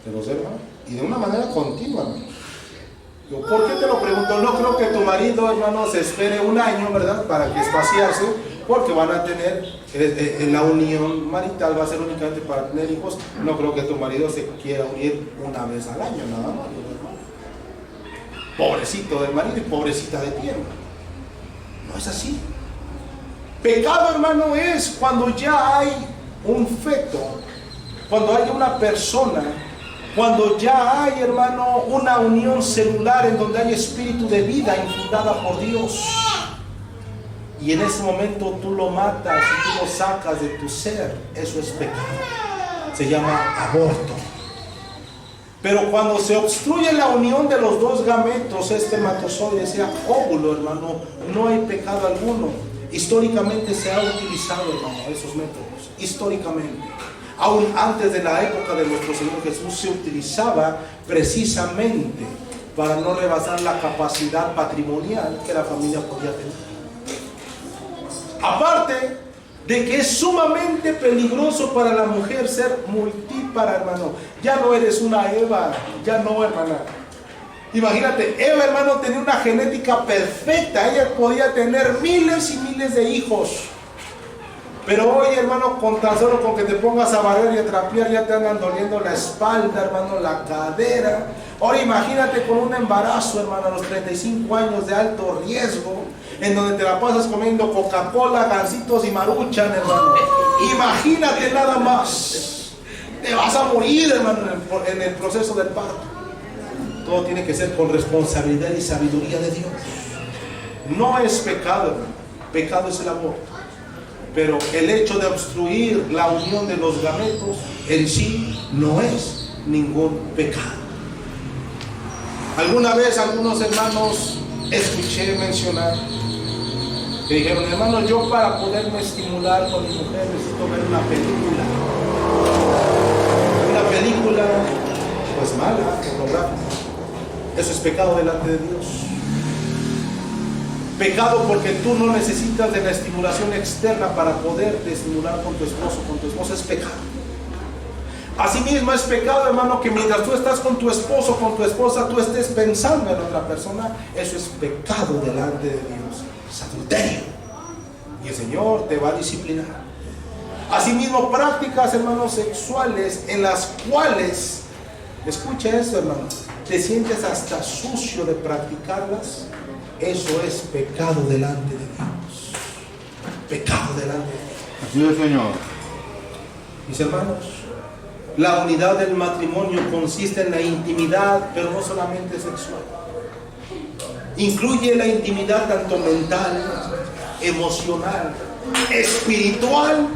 te los dé, y de una manera continua. ¿Por qué te lo pregunto? No creo que tu marido, hermano, se espere un año, ¿verdad?, para que espaciarse, porque van a tener la unión marital, va a ser únicamente para tener hijos. No creo que tu marido se quiera unir una vez al año, nada más. Pobrecito del marido y pobrecita de ti, hermano. No es así. Pecado, hermano, es cuando ya hay un feto, cuando hay una persona, cuando ya hay, hermano, una unión celular en donde hay espíritu de vida infundada por Dios. Y en ese momento tú lo matas y tú lo sacas de tu ser. Eso es pecado. Se llama aborto. Pero cuando se obstruye la unión de los dos gametos, espermatozoide, sea óvulo, hermano, no hay pecado alguno. Históricamente se ha utilizado, hermano, esos métodos. Históricamente. Aún antes de la época de nuestro Señor Jesús se utilizaba precisamente para no rebasar la capacidad patrimonial que la familia podía tener. Aparte de que es sumamente peligroso para la mujer ser multiplicada. lámpara, hermano. Ya no eres una Eva, ya no, hermana. Imagínate, Eva, hermano, tenía una genética perfecta. Ella podía tener miles y miles de hijos. Pero hoy, hermano, con tan solo con que te pongas a barrer y a trapear, ya te andan doliendo la espalda, hermano, la cadera. Ahora imagínate con un embarazo, hermano, a los 35 años de alto riesgo, en donde te la pasas comiendo Coca-Cola, gansitos y Maruchan, hermano. Imagínate nada más. Te vas a morir, hermano, en el proceso del parto. Todo tiene que ser con responsabilidad y sabiduría de Dios. No es pecado, hermano. Pecado es el aborto. Pero el hecho de obstruir la unión de los gametos en sí no es ningún pecado. Alguna vez algunos hermanos escuché mencionar que dijeron: hermano, yo para poderme estimular con mi mujer necesito ver una película. Una película pues mala, pornográfica. Eso es pecado delante de Dios. Pecado porque tú no necesitas de la estimulación externa para poderte estimular con tu esposo, es pecado. Asimismo es pecado, hermano, que mientras tú estás con tu esposo, con tu esposa, tú estés pensando en otra persona. Eso es pecado delante de Dios, es adulterio. Y el Señor te va a disciplinar. Asimismo, prácticas, hermanos, sexuales en las cuales, escucha esto, hermano, te sientes hasta sucio de practicarlas. Eso es pecado delante de Dios. Pecado delante de Dios. Así es, Señor. Mis hermanos, la unidad del matrimonio consiste en la intimidad, pero no solamente sexual. Incluye la intimidad tanto mental, emocional, espiritual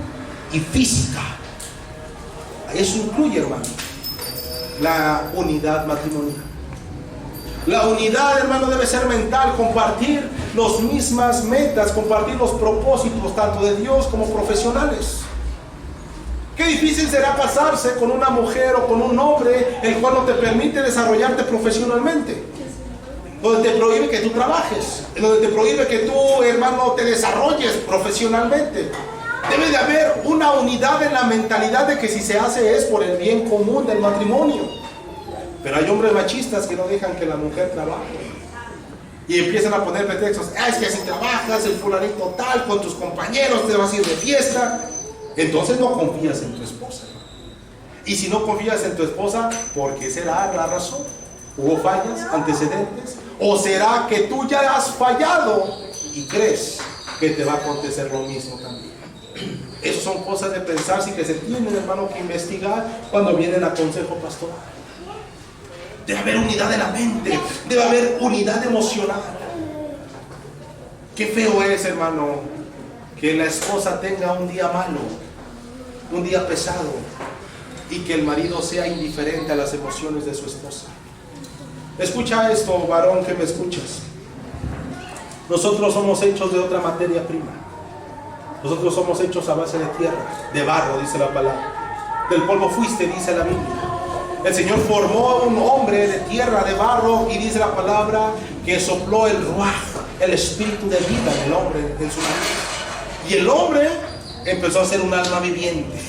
y física. Eso incluye, hermano, la unidad matrimonial. La unidad, hermano, debe ser mental, compartir las mismas metas, compartir los propósitos tanto de Dios como profesionales. Qué difícil será casarse con una mujer o con un hombre el cual no te permite desarrollarte profesionalmente, donde te prohíbe que tú trabajes, donde te prohíbe que tú, hermano, te desarrolles profesionalmente. Debe de haber una unidad en la mentalidad de que si se hace es por el bien común del matrimonio. Pero hay hombres machistas que no dejan que la mujer trabaje y empiezan a poner pretextos. Es que si trabajas, el fulanito tal, con tus compañeros te vas a ir de fiesta. Entonces no confías en tu esposa. Y si no confías en tu esposa, ¿por qué será la razón? ¿Hubo fallas, antecedentes? ¿O será que tú ya has fallado y crees que te va a acontecer lo mismo también? Esas son cosas de pensarse y que se tienen, hermano, que investigar cuando vienen a consejo pastoral. Debe haber unidad de la mente, debe haber unidad emocional. Qué feo es, hermano, que la esposa tenga un día malo, un día pesado, y que el marido sea indiferente a las emociones de su esposa. Escucha esto, varón que me escuchas. Nosotros somos hechos de otra materia prima. Nosotros somos hechos a base de tierra, de barro, dice la palabra. Del polvo fuiste, dice la Biblia. El Señor formó a un hombre de tierra, de barro, y dice la palabra que sopló el ruaj, el espíritu de vida en el hombre, en su nariz. Y el hombre empezó a ser un alma viviente.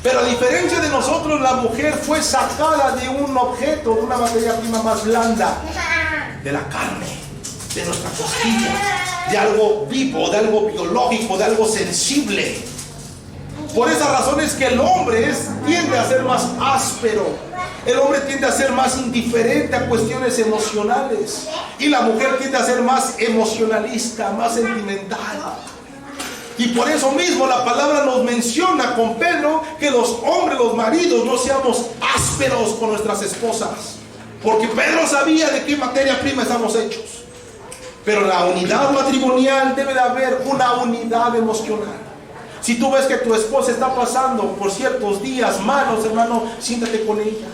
Pero a diferencia de nosotros, la mujer fue sacada de un objeto, de una materia prima más blanda, de la carne, de nuestra costilla, de algo vivo, de algo biológico, de algo sensible. Por esa razón es que el hombre tiende a ser más áspero. El hombre tiende a ser más indiferente a cuestiones emocionales. Y la mujer tiende a ser más emocionalista, más sentimental. Y por eso mismo la palabra nos menciona con Pedro que los hombres, los maridos, no seamos ásperos con nuestras esposas. Porque Pedro sabía de qué materia prima estamos hechos. Pero la unidad matrimonial debe de haber una unidad emocional. Si tú ves que tu esposa está pasando por ciertos días malos, hermano, siéntate con ella.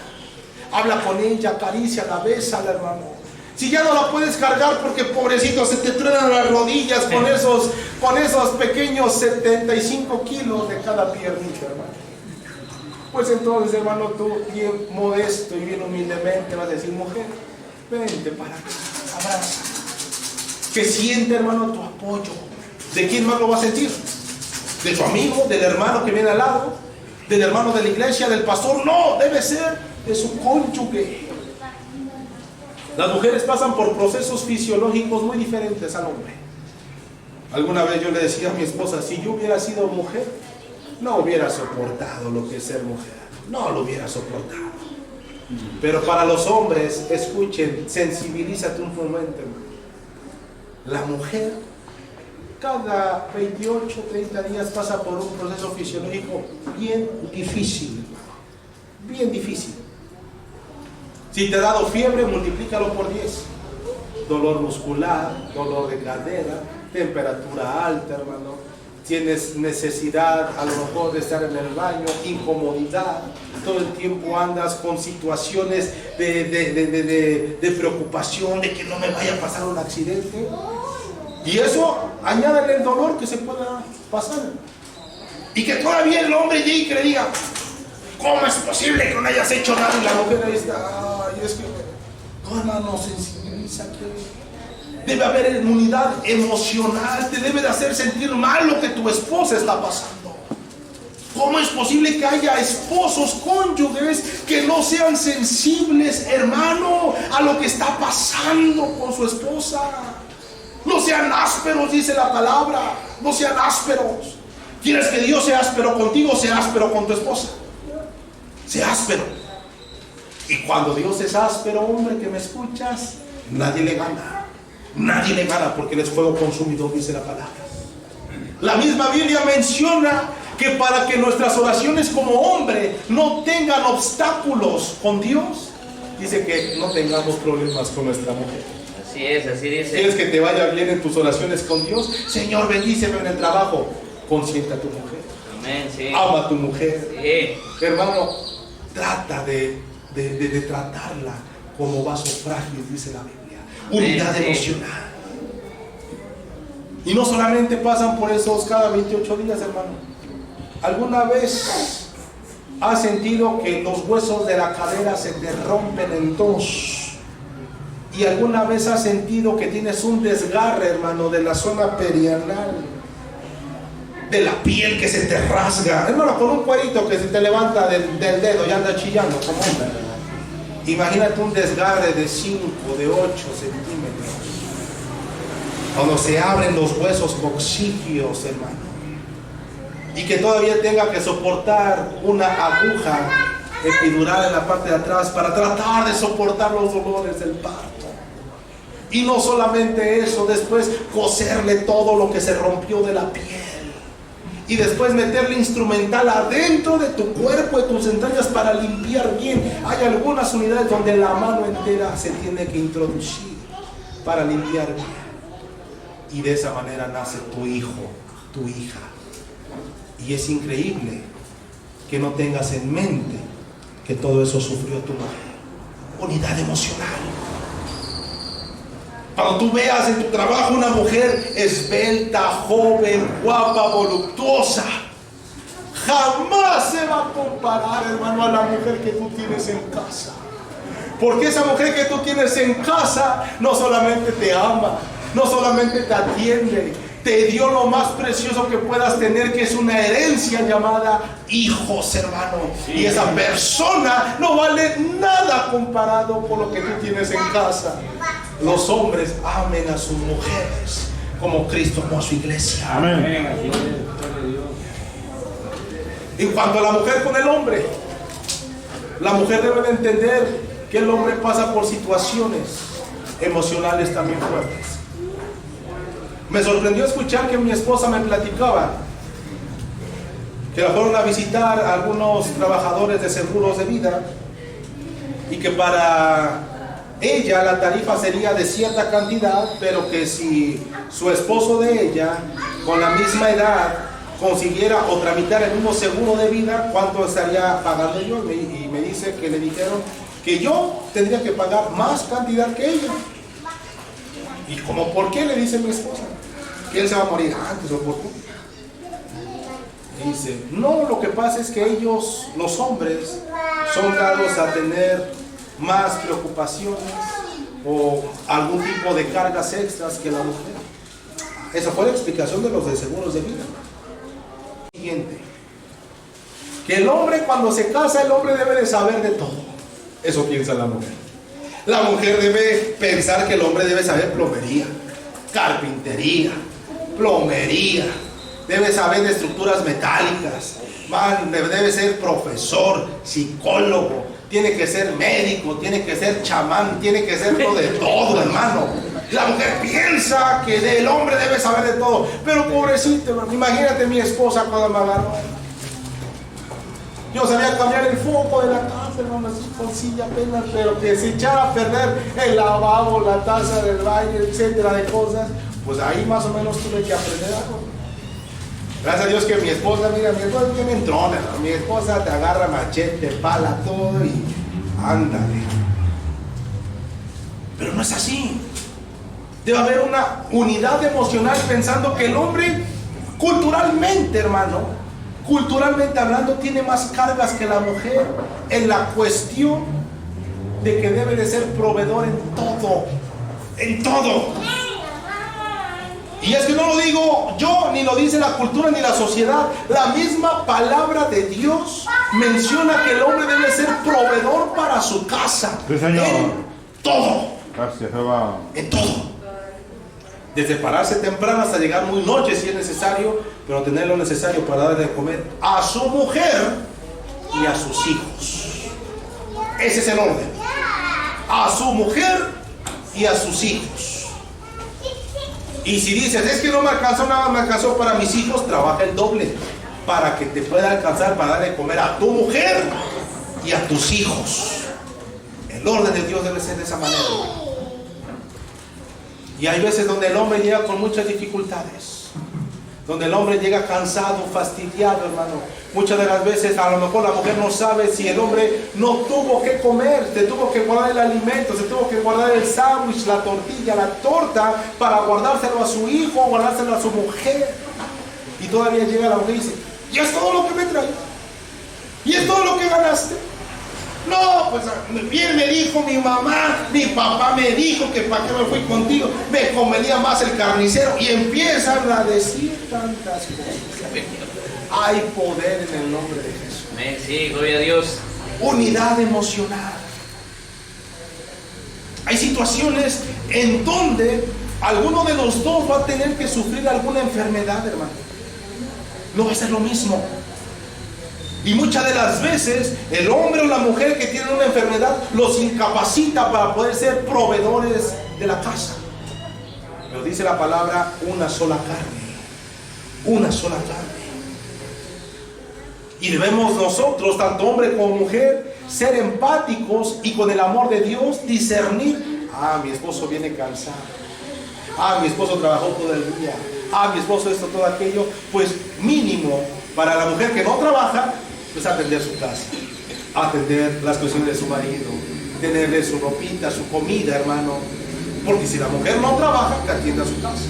Habla con ella, acaríciala, bésala, hermano. Si ya no la puedes cargar porque pobrecito se te truenan las rodillas con esos pequeños 75 kilos de cada piernita, hermano. Pues entonces, hermano, tú bien modesto y bien humildemente vas a decir: mujer, vente para acá, abraza. Que siente, hermano, tu apoyo. ¿De quién más lo va a sentir? ¿De tu amigo? ¿Del hermano que viene al lado? del hermano de la iglesia, del pastor. No, debe ser de su cónyuge. Las mujeres pasan por procesos fisiológicos muy diferentes al hombre. Alguna vez yo le decía a mi esposa, si yo hubiera sido mujer, no hubiera soportado lo que es ser mujer. No lo hubiera soportado. Pero para los hombres, escuchen, sensibilízate un momento, hermano. La mujer, cada 28, 30 días pasa por un proceso fisiológico bien difícil, hermano. Bien difícil. Si te ha dado fiebre, multiplícalo por 10. Dolor muscular, dolor de cadera, temperatura alta, hermano. Tienes necesidad a lo mejor de estar en el baño, incomodidad. Todo el tiempo andas con situaciones de preocupación, de que no me vaya a pasar un accidente. Y eso, añádale el dolor que se pueda pasar. Y que todavía el hombre llegue y que le diga, ¿cómo es posible que no hayas hecho nada? Y la mujer ahí está, ay, es que no, hermano, sensibiliza que debe haber inmunidad emocional, te debe de hacer sentir mal lo que tu esposa está pasando. ¿Cómo es posible que haya esposos, cónyuges que no sean sensibles, hermano, a lo que está pasando con su esposa? No sean ásperos, dice la palabra, no sean ásperos. ¿Quieres que Dios sea áspero contigo? Sea áspero con tu esposa. Sea áspero. Y cuando Dios es áspero, hombre, que me escuchas, nadie le gana. Nadie le gana porque él es fuego consumidor, dice la palabra. La misma Biblia menciona que para que nuestras oraciones como hombre no tengan obstáculos con Dios, dice que no tengamos problemas con nuestra mujer. Así es, así dice. ¿Quieres que te vaya bien en tus oraciones con Dios? Señor, bendíceme en el trabajo. Consiente a tu mujer. Amén, sí. Ama a tu mujer. Sí. Hermano, trata de tratarla como vaso frágil, dice la Biblia. Unidad emocional. Y no solamente pasan por esos cada 28 días, hermano. ¿Alguna vez has sentido que los huesos de la cadera se te rompen en dos? ¿Y alguna vez has sentido que tienes un desgarre, hermano, de la zona perianal? De la piel que se te rasga. Hermano, con un cuerito que se te levanta del dedo y anda chillando como hombre. Imagínate un desgarre de 5, de 8 centímetros. Cuando se abren los huesos coxígeos, hermano. Y que todavía tenga que soportar una aguja epidural en la parte de atrás para tratar de soportar los dolores del parto. Y no solamente eso, después coserle todo lo que se rompió de la piel. Y después meterle instrumental adentro de tu cuerpo, de tus entrañas para limpiar bien. Hay algunas unidades donde la mano entera se tiene que introducir para limpiar bien. Y de esa manera nace tu hijo, tu hija. Y es increíble que no tengas en mente que todo eso sufrió tu madre. Unidad emocional. Cuando tú veas en tu trabajo una mujer esbelta, joven, guapa, voluptuosa, jamás se va a comparar, hermano, a la mujer que tú tienes en casa. Porque esa mujer que tú tienes en casa no solamente te ama, no solamente te atiende, te dio lo más precioso que puedas tener, que es una herencia llamada hijos, hermano. Sí. Y esa persona no vale nada comparado con lo que tú tienes en casa. Los hombres amen a sus mujeres como Cristo amó a su iglesia. Amén. En cuanto a la mujer con el hombre, la mujer debe de entender que el hombre pasa por situaciones emocionales también fuertes. Me sorprendió escuchar que mi esposa me platicaba que la fueron a visitar a algunos trabajadores de seguros de vida y que para ella la tarifa sería de cierta cantidad, pero que si su esposo de ella con la misma edad consiguiera o tramitar el mismo seguro de vida, ¿cuánto estaría pagando yo? Y me dice que le dijeron que yo tendría que pagar más cantidad que ella. ¿Y como por qué? Le dice mi esposa. ¿Que él se va a morir antes o por qué? Dice, no, lo que pasa es que ellos, los hombres, son dados a tener más preocupaciones o algún tipo de cargas extras que la mujer. Esa fue la explicación de los de seguros de vida. Siguiente, Que el hombre cuando se casa, el hombre debe de saber de todo. Eso piensa la mujer. La mujer debe pensar que el hombre debe saber plomería, carpintería, plomería, debe saber de estructuras metálicas, debe ser profesor, psicólogo, tiene que ser médico, tiene que ser chamán, tiene que ser de todo, hermano. La mujer piensa que el hombre debe saber de todo, pero pobrecito, hermano, imagínate mi esposa cuando me agarró. Yo sabía cambiar el foco de la casa, hermano, así con silla apenas, pero que se echara a perder el lavabo, la taza del baño, etcétera, de cosas, pues ahí más o menos tuve que aprender algo. Gracias a Dios que mi esposa, mira, mi esposa tiene entrona, ¿no? Mi esposa te agarra machete, pala, todo y ándale. Pero no es así. Debe haber una unidad emocional pensando que el hombre, culturalmente, hermano, culturalmente hablando, tiene más cargas que la mujer en la cuestión de que debe de ser proveedor en todo, en todo. Y es que no lo digo yo, ni lo dice la cultura, ni la sociedad. La misma palabra de Dios menciona que el hombre debe ser proveedor para su casa. Sí, Señor. En todo. Gracias, Jehová. En todo. Desde pararse temprano hasta llegar muy noche si es necesario, pero tener lo necesario para darle de comer a su mujer y a sus hijos. Ese es el orden. A su mujer y a sus hijos. Y si dices, es que no me alcanzó nada, me alcanzó para mis hijos, trabaja el doble para que te pueda alcanzar para darle de comer a tu mujer y a tus hijos. El orden de Dios debe ser de esa manera. Y hay veces donde el hombre llega con muchas dificultades, donde el hombre llega cansado, fastidiado, hermano. Muchas de las veces a lo mejor la mujer no sabe si el hombre no tuvo que comer, se tuvo que guardar el alimento, se tuvo que guardar el sándwich, la tortilla, la torta, para guardárselo a su hijo, guardárselo a su mujer. Y todavía llega la mujer y dice, ¿y es todo lo que me traes? ¿Y es todo lo que ganaste? No, pues bien me dijo mi mamá, mi papá me dijo que para qué me fui contigo, me convenía más el carnicero, y empiezan a decir tantas cosas. Hay poder en el nombre de Jesús. Sí, gloria a Dios. Unidad emocional. Hay situaciones en donde alguno de los dos va a tener que sufrir alguna enfermedad, hermano. No va a ser lo mismo. Y muchas de las veces el hombre o la mujer que tienen una enfermedad los incapacita para poder ser proveedores de la casa. Pero dice la palabra, una sola carne. Una sola carne. Y debemos nosotros, tanto hombre como mujer, ser empáticos y con el amor de Dios discernir. Mi esposo viene cansado. Mi esposo trabajó todo el día. Mi esposo esto, todo aquello. Pues mínimo para la mujer que no trabaja, pues atender su casa, atender las cuestiones de su marido, tenerle su ropita, su comida, hermano. Porque si la mujer no trabaja, que atienda su casa.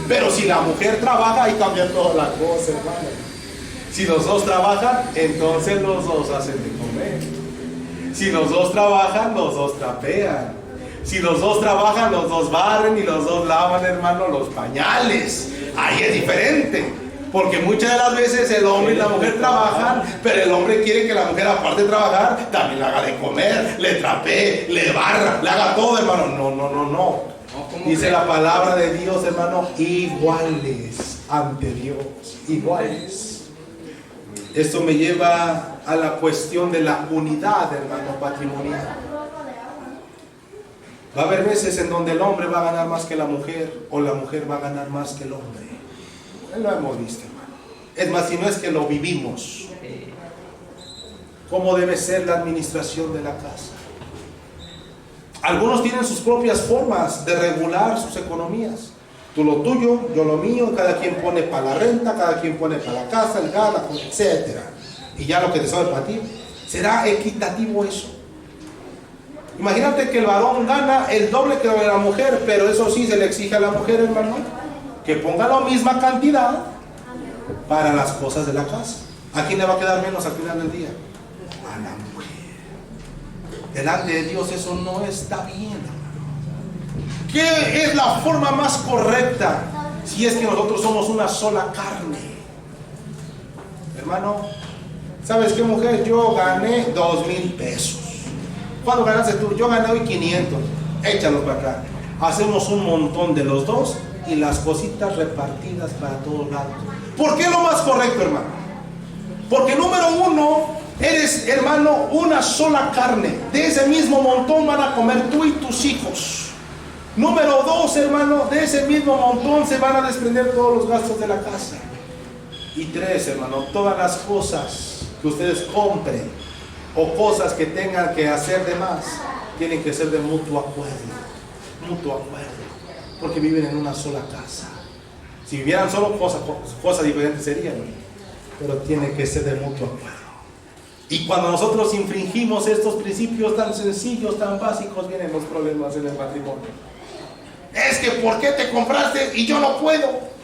Pero si la mujer trabaja, ahí cambia toda la cosa, hermano. Si los dos trabajan, entonces los dos hacen de comer. Si los dos trabajan, los dos trapean. Si los dos trabajan, los dos barren y los dos lavan, hermano, los pañales. Ahí es diferente. Porque muchas de las veces el hombre y la mujer trabajan, pero el hombre quiere que la mujer, aparte de trabajar, también le haga de comer, le trapee, le barra, le haga todo, hermano. No. Dice la palabra de Dios, hermano, iguales ante Dios, iguales. Esto me lleva a la cuestión de la unidad, hermano, patrimonial. Va a haber veces en donde el hombre va a ganar más que la mujer, o la mujer va a ganar más que el hombre. Lo hemos visto, hermano. Es más, si no es que lo vivimos. ¿Cómo debe ser la administración de la casa? Algunos tienen sus propias formas de regular sus economías. Tú lo tuyo, yo lo mío, cada quien pone para la renta, cada quien pone para la casa, el gas, etc. Y ya lo que te sobra para ti. ¿Será equitativo eso? Imagínate que el varón gana el doble que la mujer, pero eso sí se le exige a la mujer, hermano, que ponga la misma cantidad para las cosas de la casa. ¿A quién le va a quedar menos al final del día? A la mujer. Delante de Dios eso no está bien, hermano. ¿Qué es la forma más correcta si es que nosotros somos una sola carne? Hermano, ¿Sabes qué, mujer? Yo gané 2,000 pesos. ¿Cuánto ganaste tú? Yo gané hoy 500. Échalos para acá. Hacemos un montón de los dos y las cositas repartidas para todos lados. ¿Por qué lo más correcto, hermano? Porque número uno, eres, hermano, una sola carne. De ese mismo montón van a comer tú y tus hijos. Número dos, hermano, de ese mismo montón se van a desprender todos los gastos de la casa. Y tres, hermano, todas las cosas que ustedes compren o cosas que tengan que hacer de más, tienen que ser de mutuo acuerdo. Mutuo acuerdo. Porque viven en una sola casa. Si vivieran solo cosas diferentes serían, ¿no? Pero tiene que ser de mutuo acuerdo. Y cuando nosotros infringimos estos principios tan sencillos, tan básicos, vienen los problemas en el matrimonio. Es que ¿por qué te compraste y yo no puedo?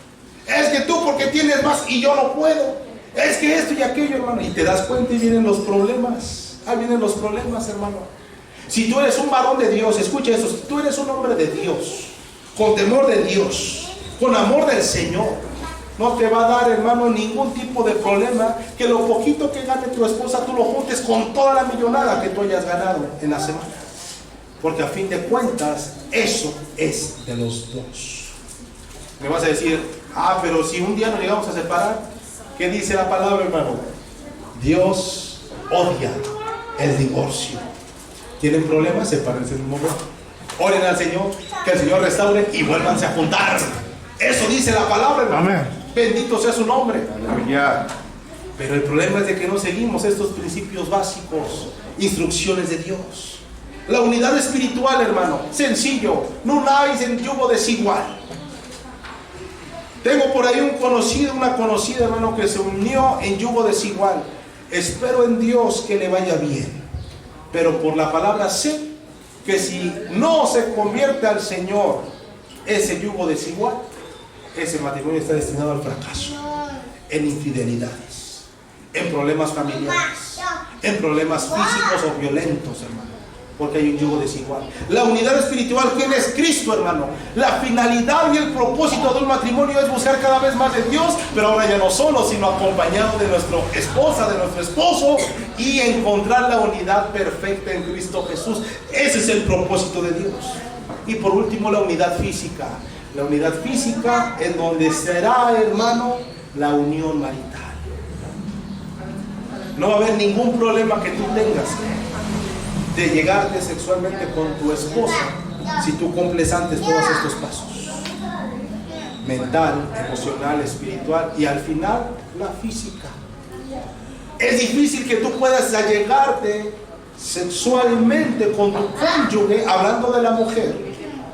Es que tú porque tienes más y yo no puedo. Es que esto y aquello, hermano. Y te das cuenta y vienen los problemas. Ahí vienen los problemas, hermano. Si tú eres un varón de Dios, escucha eso, si tú eres un hombre de Dios, con temor de Dios, con amor del Señor, no te va a dar, hermano, ningún tipo de problema que lo poquito que gane tu esposa tú lo juntes con toda la millonada que tú hayas ganado en la semana. Porque a fin de cuentas, eso es de los dos. Me vas a decir, pero si un día nos llegamos a separar, ¿qué dice la palabra, hermano? Dios odia el divorcio. ¿Tienen problemas? Sepárense en un momento. Oren al Señor, que el Señor restaure y vuélvanse a juntar. Eso dice la palabra, hermano. Amén. Bendito sea su nombre. Aleluya. Pero el problema es de que no seguimos estos principios básicos, instrucciones de Dios. La unidad espiritual, hermano, sencillo. No unáis en yugo desigual. Tengo por ahí un conocido, una conocida, hermano, que se unió en yugo desigual. Espero en Dios que le vaya bien. Pero por la palabra sé que si no se convierte al Señor ese yugo desigual, ese matrimonio está destinado al fracaso, en infidelidades, en problemas familiares, en problemas físicos o violentos, hermano, porque hay un yugo desigual. La unidad espiritual, ¿quién es? Cristo, hermano. La finalidad y el propósito de un matrimonio es buscar cada vez más de Dios, pero ahora ya no solo, sino acompañado de nuestra esposa, de nuestro esposo, y encontrar la unidad perfecta en Cristo Jesús. Ese es el propósito de Dios. Y por último, la unidad física. La unidad física en donde será, hermano, la unión marital. No va a haber ningún problema que tú tengas de llegarte sexualmente con tu esposa si tú cumples antes todos estos pasos: mental, emocional, espiritual y al final la física. Es difícil que tú puedas allegarte sexualmente con tu cónyuge, hablando de la mujer,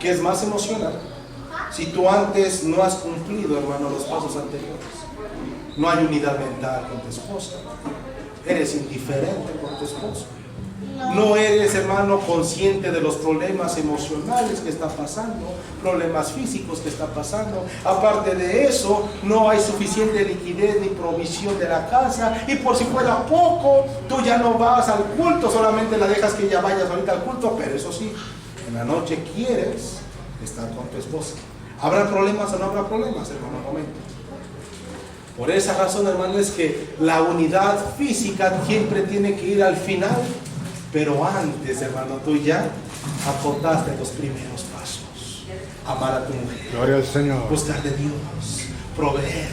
que es más emocional, si tú antes no has cumplido, hermano, los pasos anteriores. No hay unidad mental con tu esposa. Eres indiferente con tu esposo. No eres, hermano, consciente de los problemas emocionales que está pasando, problemas físicos que está pasando. Aparte de eso, no hay suficiente liquidez ni provisión de la casa. Y por si fuera poco, tú ya no vas al culto, solamente la dejas que ya vayas ahorita al culto. Pero eso sí, en la noche quieres estar con tu esposa. ¿Habrá problemas o no habrá problemas, hermano? Un momento. Por esa razón, hermano, es que la unidad física siempre tiene que ir al final. Pero antes, hermano, tú ya acordaste los primeros pasos. Amar a tu mujer. Gloria al Señor. Buscar de Dios. Proveer.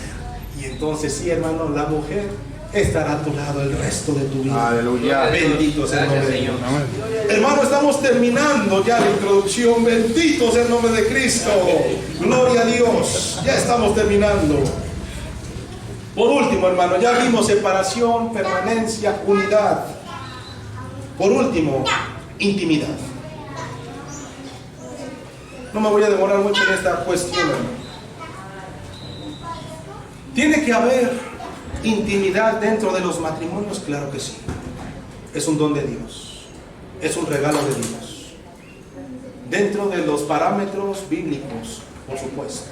Y entonces sí, hermano, la mujer estará a tu lado el resto de tu vida. Aleluya. Bendito sea el nombre de Señor. Dios. Amén. Hermano, estamos terminando ya la introducción. Bendito sea el nombre de Cristo. Gloria a Dios. Ya estamos terminando. Por último, hermano, ya vimos separación, permanencia, unidad. Por último, intimidad. No me voy a demorar mucho en esta cuestión, hermano. ¿Tiene que haber intimidad dentro de los matrimonios? Claro que sí. Es un don de Dios. Es un regalo de Dios. Dentro de los parámetros bíblicos, por supuesto.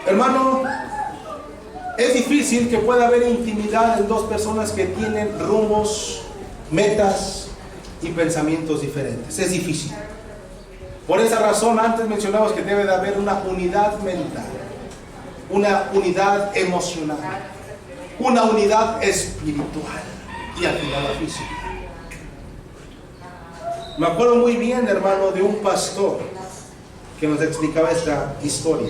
Hermano, es difícil que pueda haber intimidad en dos personas que tienen rumbos, metas y pensamientos diferentes. Es difícil. Por esa razón, antes mencionamos que debe de haber una unidad mental, una unidad emocional, una unidad espiritual y al final la física. Me acuerdo muy bien, hermano, de un pastor que nos explicaba esta historia.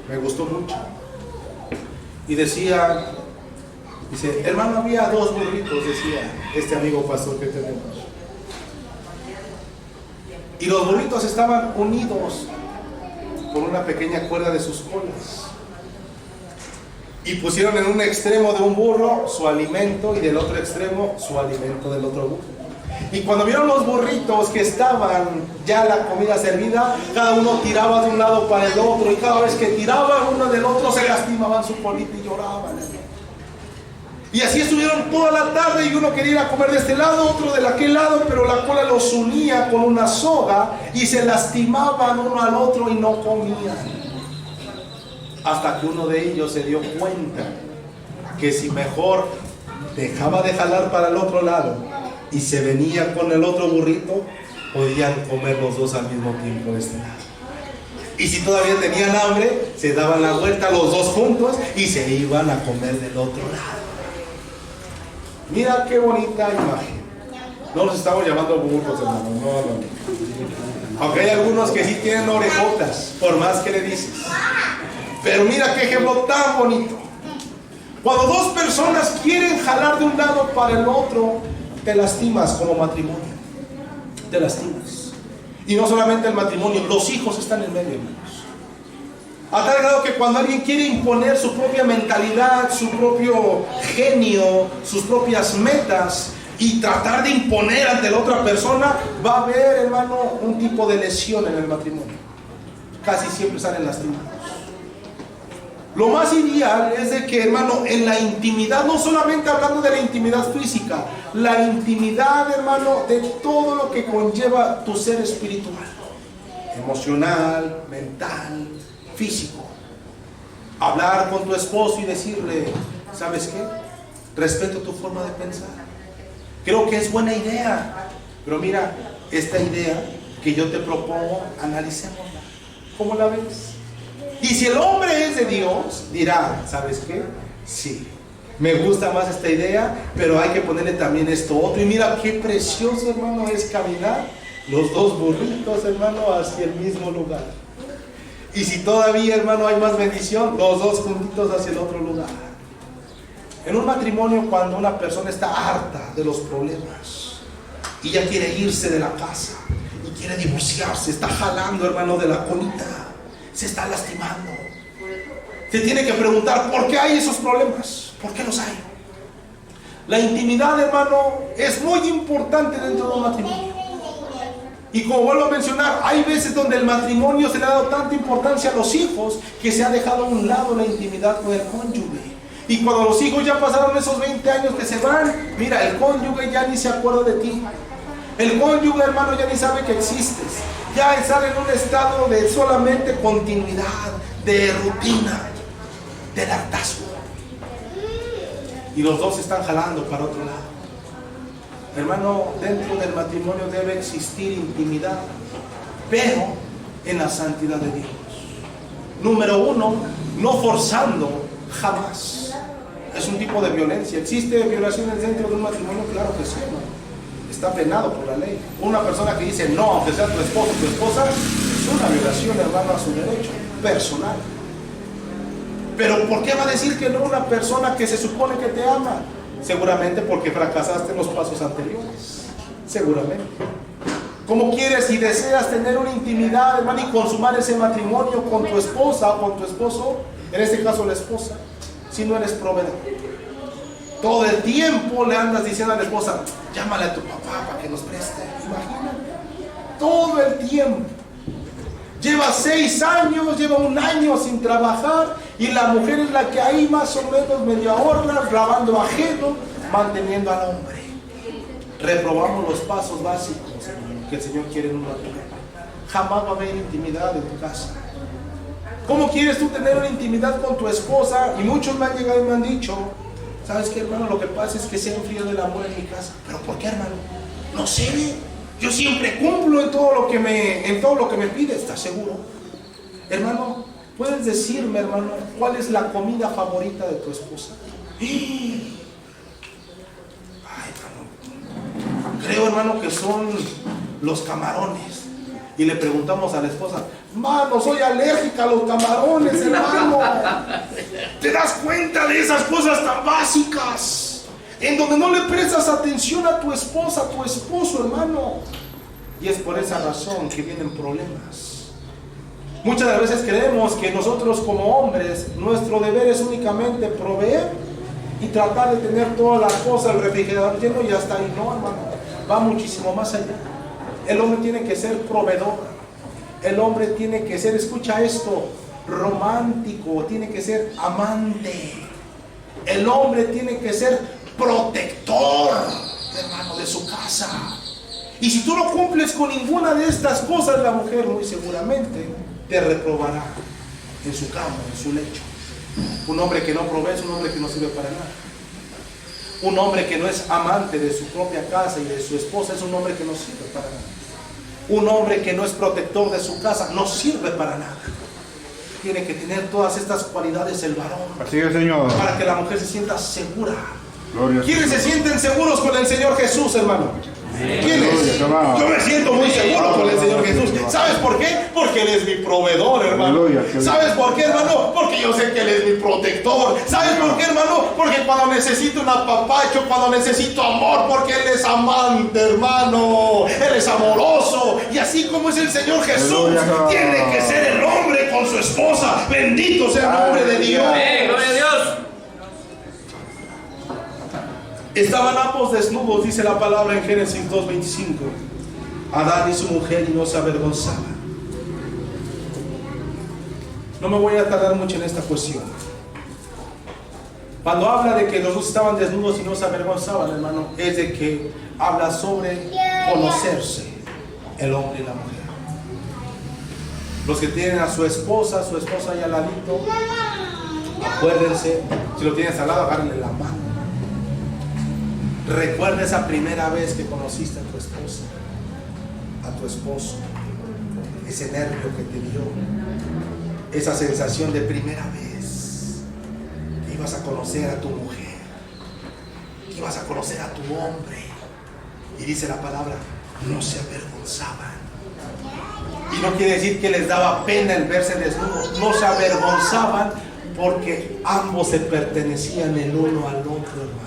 Me gustó mucho. Y dice, hermano, había dos burritos, decía este amigo pastor que tenemos. Y los burritos estaban unidos por una pequeña cuerda de sus colas. Y pusieron en un extremo de un burro su alimento y del otro extremo su alimento del otro burro. Y cuando vieron los burritos que estaban ya la comida servida, cada uno tiraba de un lado para el otro, y cada vez que tiraban uno del otro se lastimaban su colita y lloraban. Y así estuvieron toda la tarde, y uno quería ir a comer de este lado, otro de aquel lado, pero la cola los unía con una soga y se lastimaban uno al otro y no comían. Hasta que uno de ellos se dio cuenta que si mejor dejaba de jalar para el otro lado y se venía con el otro burrito, podían comer los dos al mismo tiempo de este lado. Y si todavía tenían hambre, se daban la vuelta los dos juntos y se iban a comer del otro lado. Mira qué bonita imagen. No los estamos llamando burros, hermano, no. Aunque hay algunos que sí tienen orejotas, por más que le dices. Pero mira qué ejemplo tan bonito. Cuando dos personas quieren jalar de un lado para el otro, te lastimas como matrimonio. Te lastimas. Y no solamente el matrimonio, los hijos están en medio, hermanos. A tal grado que cuando alguien quiere imponer su propia mentalidad, su propio genio, sus propias metas, y tratar de imponer ante la otra persona, va a haber, hermano, un tipo de lesión en el matrimonio. Casi siempre salen lastimados. Lo más ideal es de que, hermano, en la intimidad, no solamente hablando de la intimidad física, la intimidad, hermano, de todo lo que conlleva tu ser espiritual, emocional, mental, físico. Hablar con tu esposo y decirle, ¿sabes qué? Respeto tu forma de pensar. Creo que es buena idea, pero mira, esta idea que yo te propongo, analicémosla. ¿Cómo la ves? Y si el hombre es de Dios, dirá, ¿sabes qué? Sí, me gusta más esta idea, pero hay que ponerle también esto otro. Y mira qué precioso, hermano, es caminar los dos burritos, hermano, hacia el mismo lugar. Y si todavía, hermano, hay más bendición, los dos juntitos hacia el otro lugar. En un matrimonio, cuando una persona está harta de los problemas y ya quiere irse de la casa y quiere divorciarse, está jalando, hermano, de la colita, se está lastimando. Se tiene que preguntar, ¿por qué hay esos problemas? ¿Por qué los hay? La intimidad, hermano, es muy importante dentro de un matrimonio. Y como vuelvo a mencionar, hay veces donde el matrimonio se le ha dado tanta importancia a los hijos que se ha dejado a un lado la intimidad con el cónyuge. Y cuando los hijos ya pasaron esos 20 años que se van, mira, el cónyuge ya ni se acuerda de ti. El cónyuge, hermano, ya ni sabe que existes. Ya sale en un estado de solamente continuidad, de rutina, del hartazgo. Y los dos están jalando para otro lado. Hermano, dentro del matrimonio debe existir intimidad, pero en la santidad de Dios. Número uno, no forzando jamás. Es un tipo de violencia. ¿Existe violaciones dentro de un matrimonio? Claro que sí, hermano. Está penado por la ley. Una persona que dice no, aunque sea tu esposo o tu esposa, es una violación, hermano, a su derecho personal. Pero ¿por qué va a decir que no una persona que se supone que te ama? Seguramente porque fracasaste en los pasos anteriores. Seguramente. ¿Cómo quieres y deseas tener una intimidad, hermano, y consumar ese matrimonio con tu esposa o con tu esposo? En este caso la esposa, si no eres proveedor. Todo el tiempo le andas diciendo a la esposa, llámale a tu papá para que nos preste. Imagínate. Todo el tiempo. Lleva 6 años, lleva 1 año sin trabajar, y la mujer es la que ahí más o menos medio ahorra, lavando ajeno, manteniendo al hombre. Reprobamos los pasos básicos, hermano, que el Señor quiere en un matrimonio. Jamás va a haber intimidad en tu casa. ¿Cómo quieres tú tener una intimidad con tu esposa? Y muchos me han llegado y me han dicho, ¿sabes qué, hermano? Lo que pasa es que se ha enfriado el amor en mi casa. ¿Pero por qué, hermano? No sé. Yo siempre cumplo en todo lo que me pide. ¿Estás seguro? Hermano, ¿Puedes decirme, hermano, cuál es la comida favorita de tu esposa? Ay, hermano, creo, hermano, que son los camarones. Y le preguntamos a la esposa, mano, soy alérgica a los camarones, hermano. ¿Te das cuenta de esas cosas tan básicas? En donde no le prestas atención a tu esposa, a tu esposo, hermano. Y es por esa razón que vienen problemas. Muchas de las veces creemos que nosotros como hombres, nuestro deber es únicamente proveer y tratar de tener todas las cosas, el refrigerador lleno y hasta ahí. No, hermano, va muchísimo más allá. El hombre tiene que ser proveedor. El hombre tiene que ser, escucha esto, romántico, tiene que ser amante. El hombre tiene que ser protector, hermano, de su casa. Y si tú no cumples con ninguna de estas cosas, la mujer muy seguramente te reprobará en su cama, en su lecho. Un hombre que no provee es un hombre que no sirve para nada. Un hombre que no es amante de su propia casa y de su esposa es un hombre que no sirve para nada. Un hombre que no es protector de su casa no sirve para nada. Tiene que tener todas estas cualidades el varón. Así es, Señor. Para que la mujer se sienta segura. Gloria a ¿Quiénes se Dios. sienten seguros con el Señor Jesús, hermano? ¿Quiénes? Yo me siento muy seguro con el Señor Jesús. ¿Sabes por qué? Porque Él es mi proveedor, hermano. ¿Sabes por qué, hermano? Porque yo sé que Él es mi protector. ¿Sabes por qué, hermano? Porque cuando necesito un apapacho, cuando necesito amor, porque Él es amante, hermano. Él es amoroso. Y así como es el Señor Jesús, tiene que ser el hombre con su esposa. Bendito sea el nombre de Dios. Gloria a Dios. Estaban ambos desnudos, dice la palabra en Génesis 2:25. Adán y su mujer, y no se avergonzaban. No me voy a tardar mucho en esta cuestión. Cuando habla de que los dos estaban desnudos y no se avergonzaban, hermano, es de que habla sobre conocerse el hombre y la mujer. Los que tienen a su esposa ahí al ladito, acuérdense, si lo tienes al lado, agárrenle la mano. Recuerda esa primera vez que conociste a tu esposa, a tu esposo, ese nervio que te dio, esa sensación de primera vez que ibas a conocer a tu mujer, que ibas a conocer a tu hombre. Y dice la palabra, no se avergonzaban. Y no quiere decir que les daba pena el verse desnudos, no se avergonzaban porque ambos se pertenecían el uno al otro, hermano.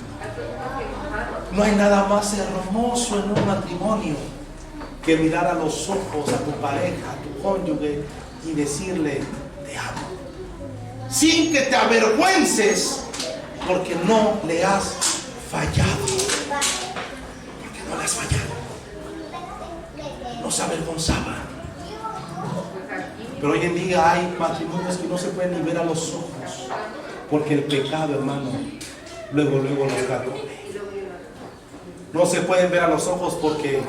No hay nada más hermoso en un matrimonio que mirar a los ojos a tu pareja, a tu cónyuge y decirle te amo. Sin que te avergüences porque no le has fallado. Porque no le has fallado. No se avergonzaban. Pero hoy en día hay matrimonios que no se pueden ni ver a los ojos porque el pecado, hermano, luego los carcome. No se pueden ver a los ojos porque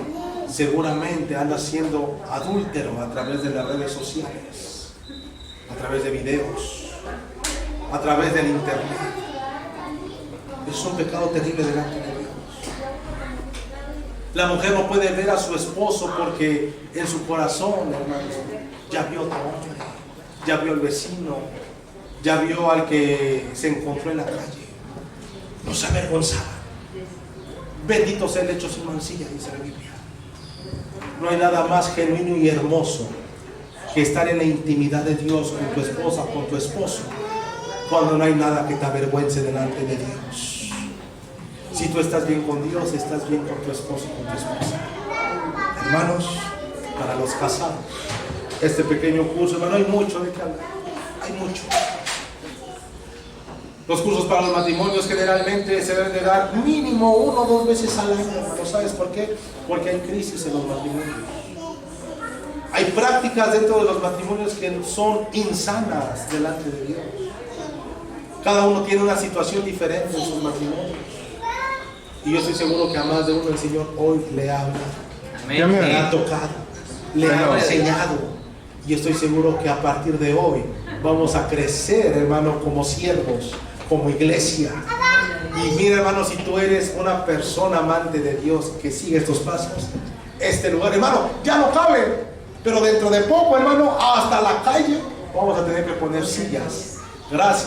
seguramente anda siendo adúltero a través de las redes sociales, a través de videos, a través del internet. Es un pecado terrible delante de Dios. La mujer no puede ver a su esposo porque en su corazón, hermanos, ya vio a otro hombre, ya vio al vecino, ya vio al que se encontró en la calle. No se avergonzaba. Bendito sea el hecho sin mancilla, dice la Biblia. No hay nada más genuino y hermoso que estar en la intimidad de Dios con tu esposa, con tu esposo, cuando no hay nada que te avergüence delante de Dios. Si tú estás bien con Dios, estás bien con tu esposo, con tu esposa. Hermanos, para los casados, este pequeño curso, hermano, hay mucho de qué hablar. Hay mucho. Los cursos para los matrimonios generalmente se deben de dar mínimo 1 o 2 veces al año, hermano. ¿Sabes por qué? Porque hay crisis en los matrimonios. Hay prácticas dentro de los matrimonios que son insanas delante de Dios. Cada uno tiene una situación diferente en sus matrimonios. Y yo estoy seguro que a más de uno el Señor hoy le habla, le ha tocado, le ha enseñado. Y estoy seguro que a partir de hoy vamos a crecer, hermano, como siervos, como iglesia. Y mira, hermano, si tú eres una persona amante de Dios que sigue estos pasos, este lugar, hermano, ya no cabe, pero dentro de poco, hermano, hasta la calle vamos a tener que poner sillas. Gracias.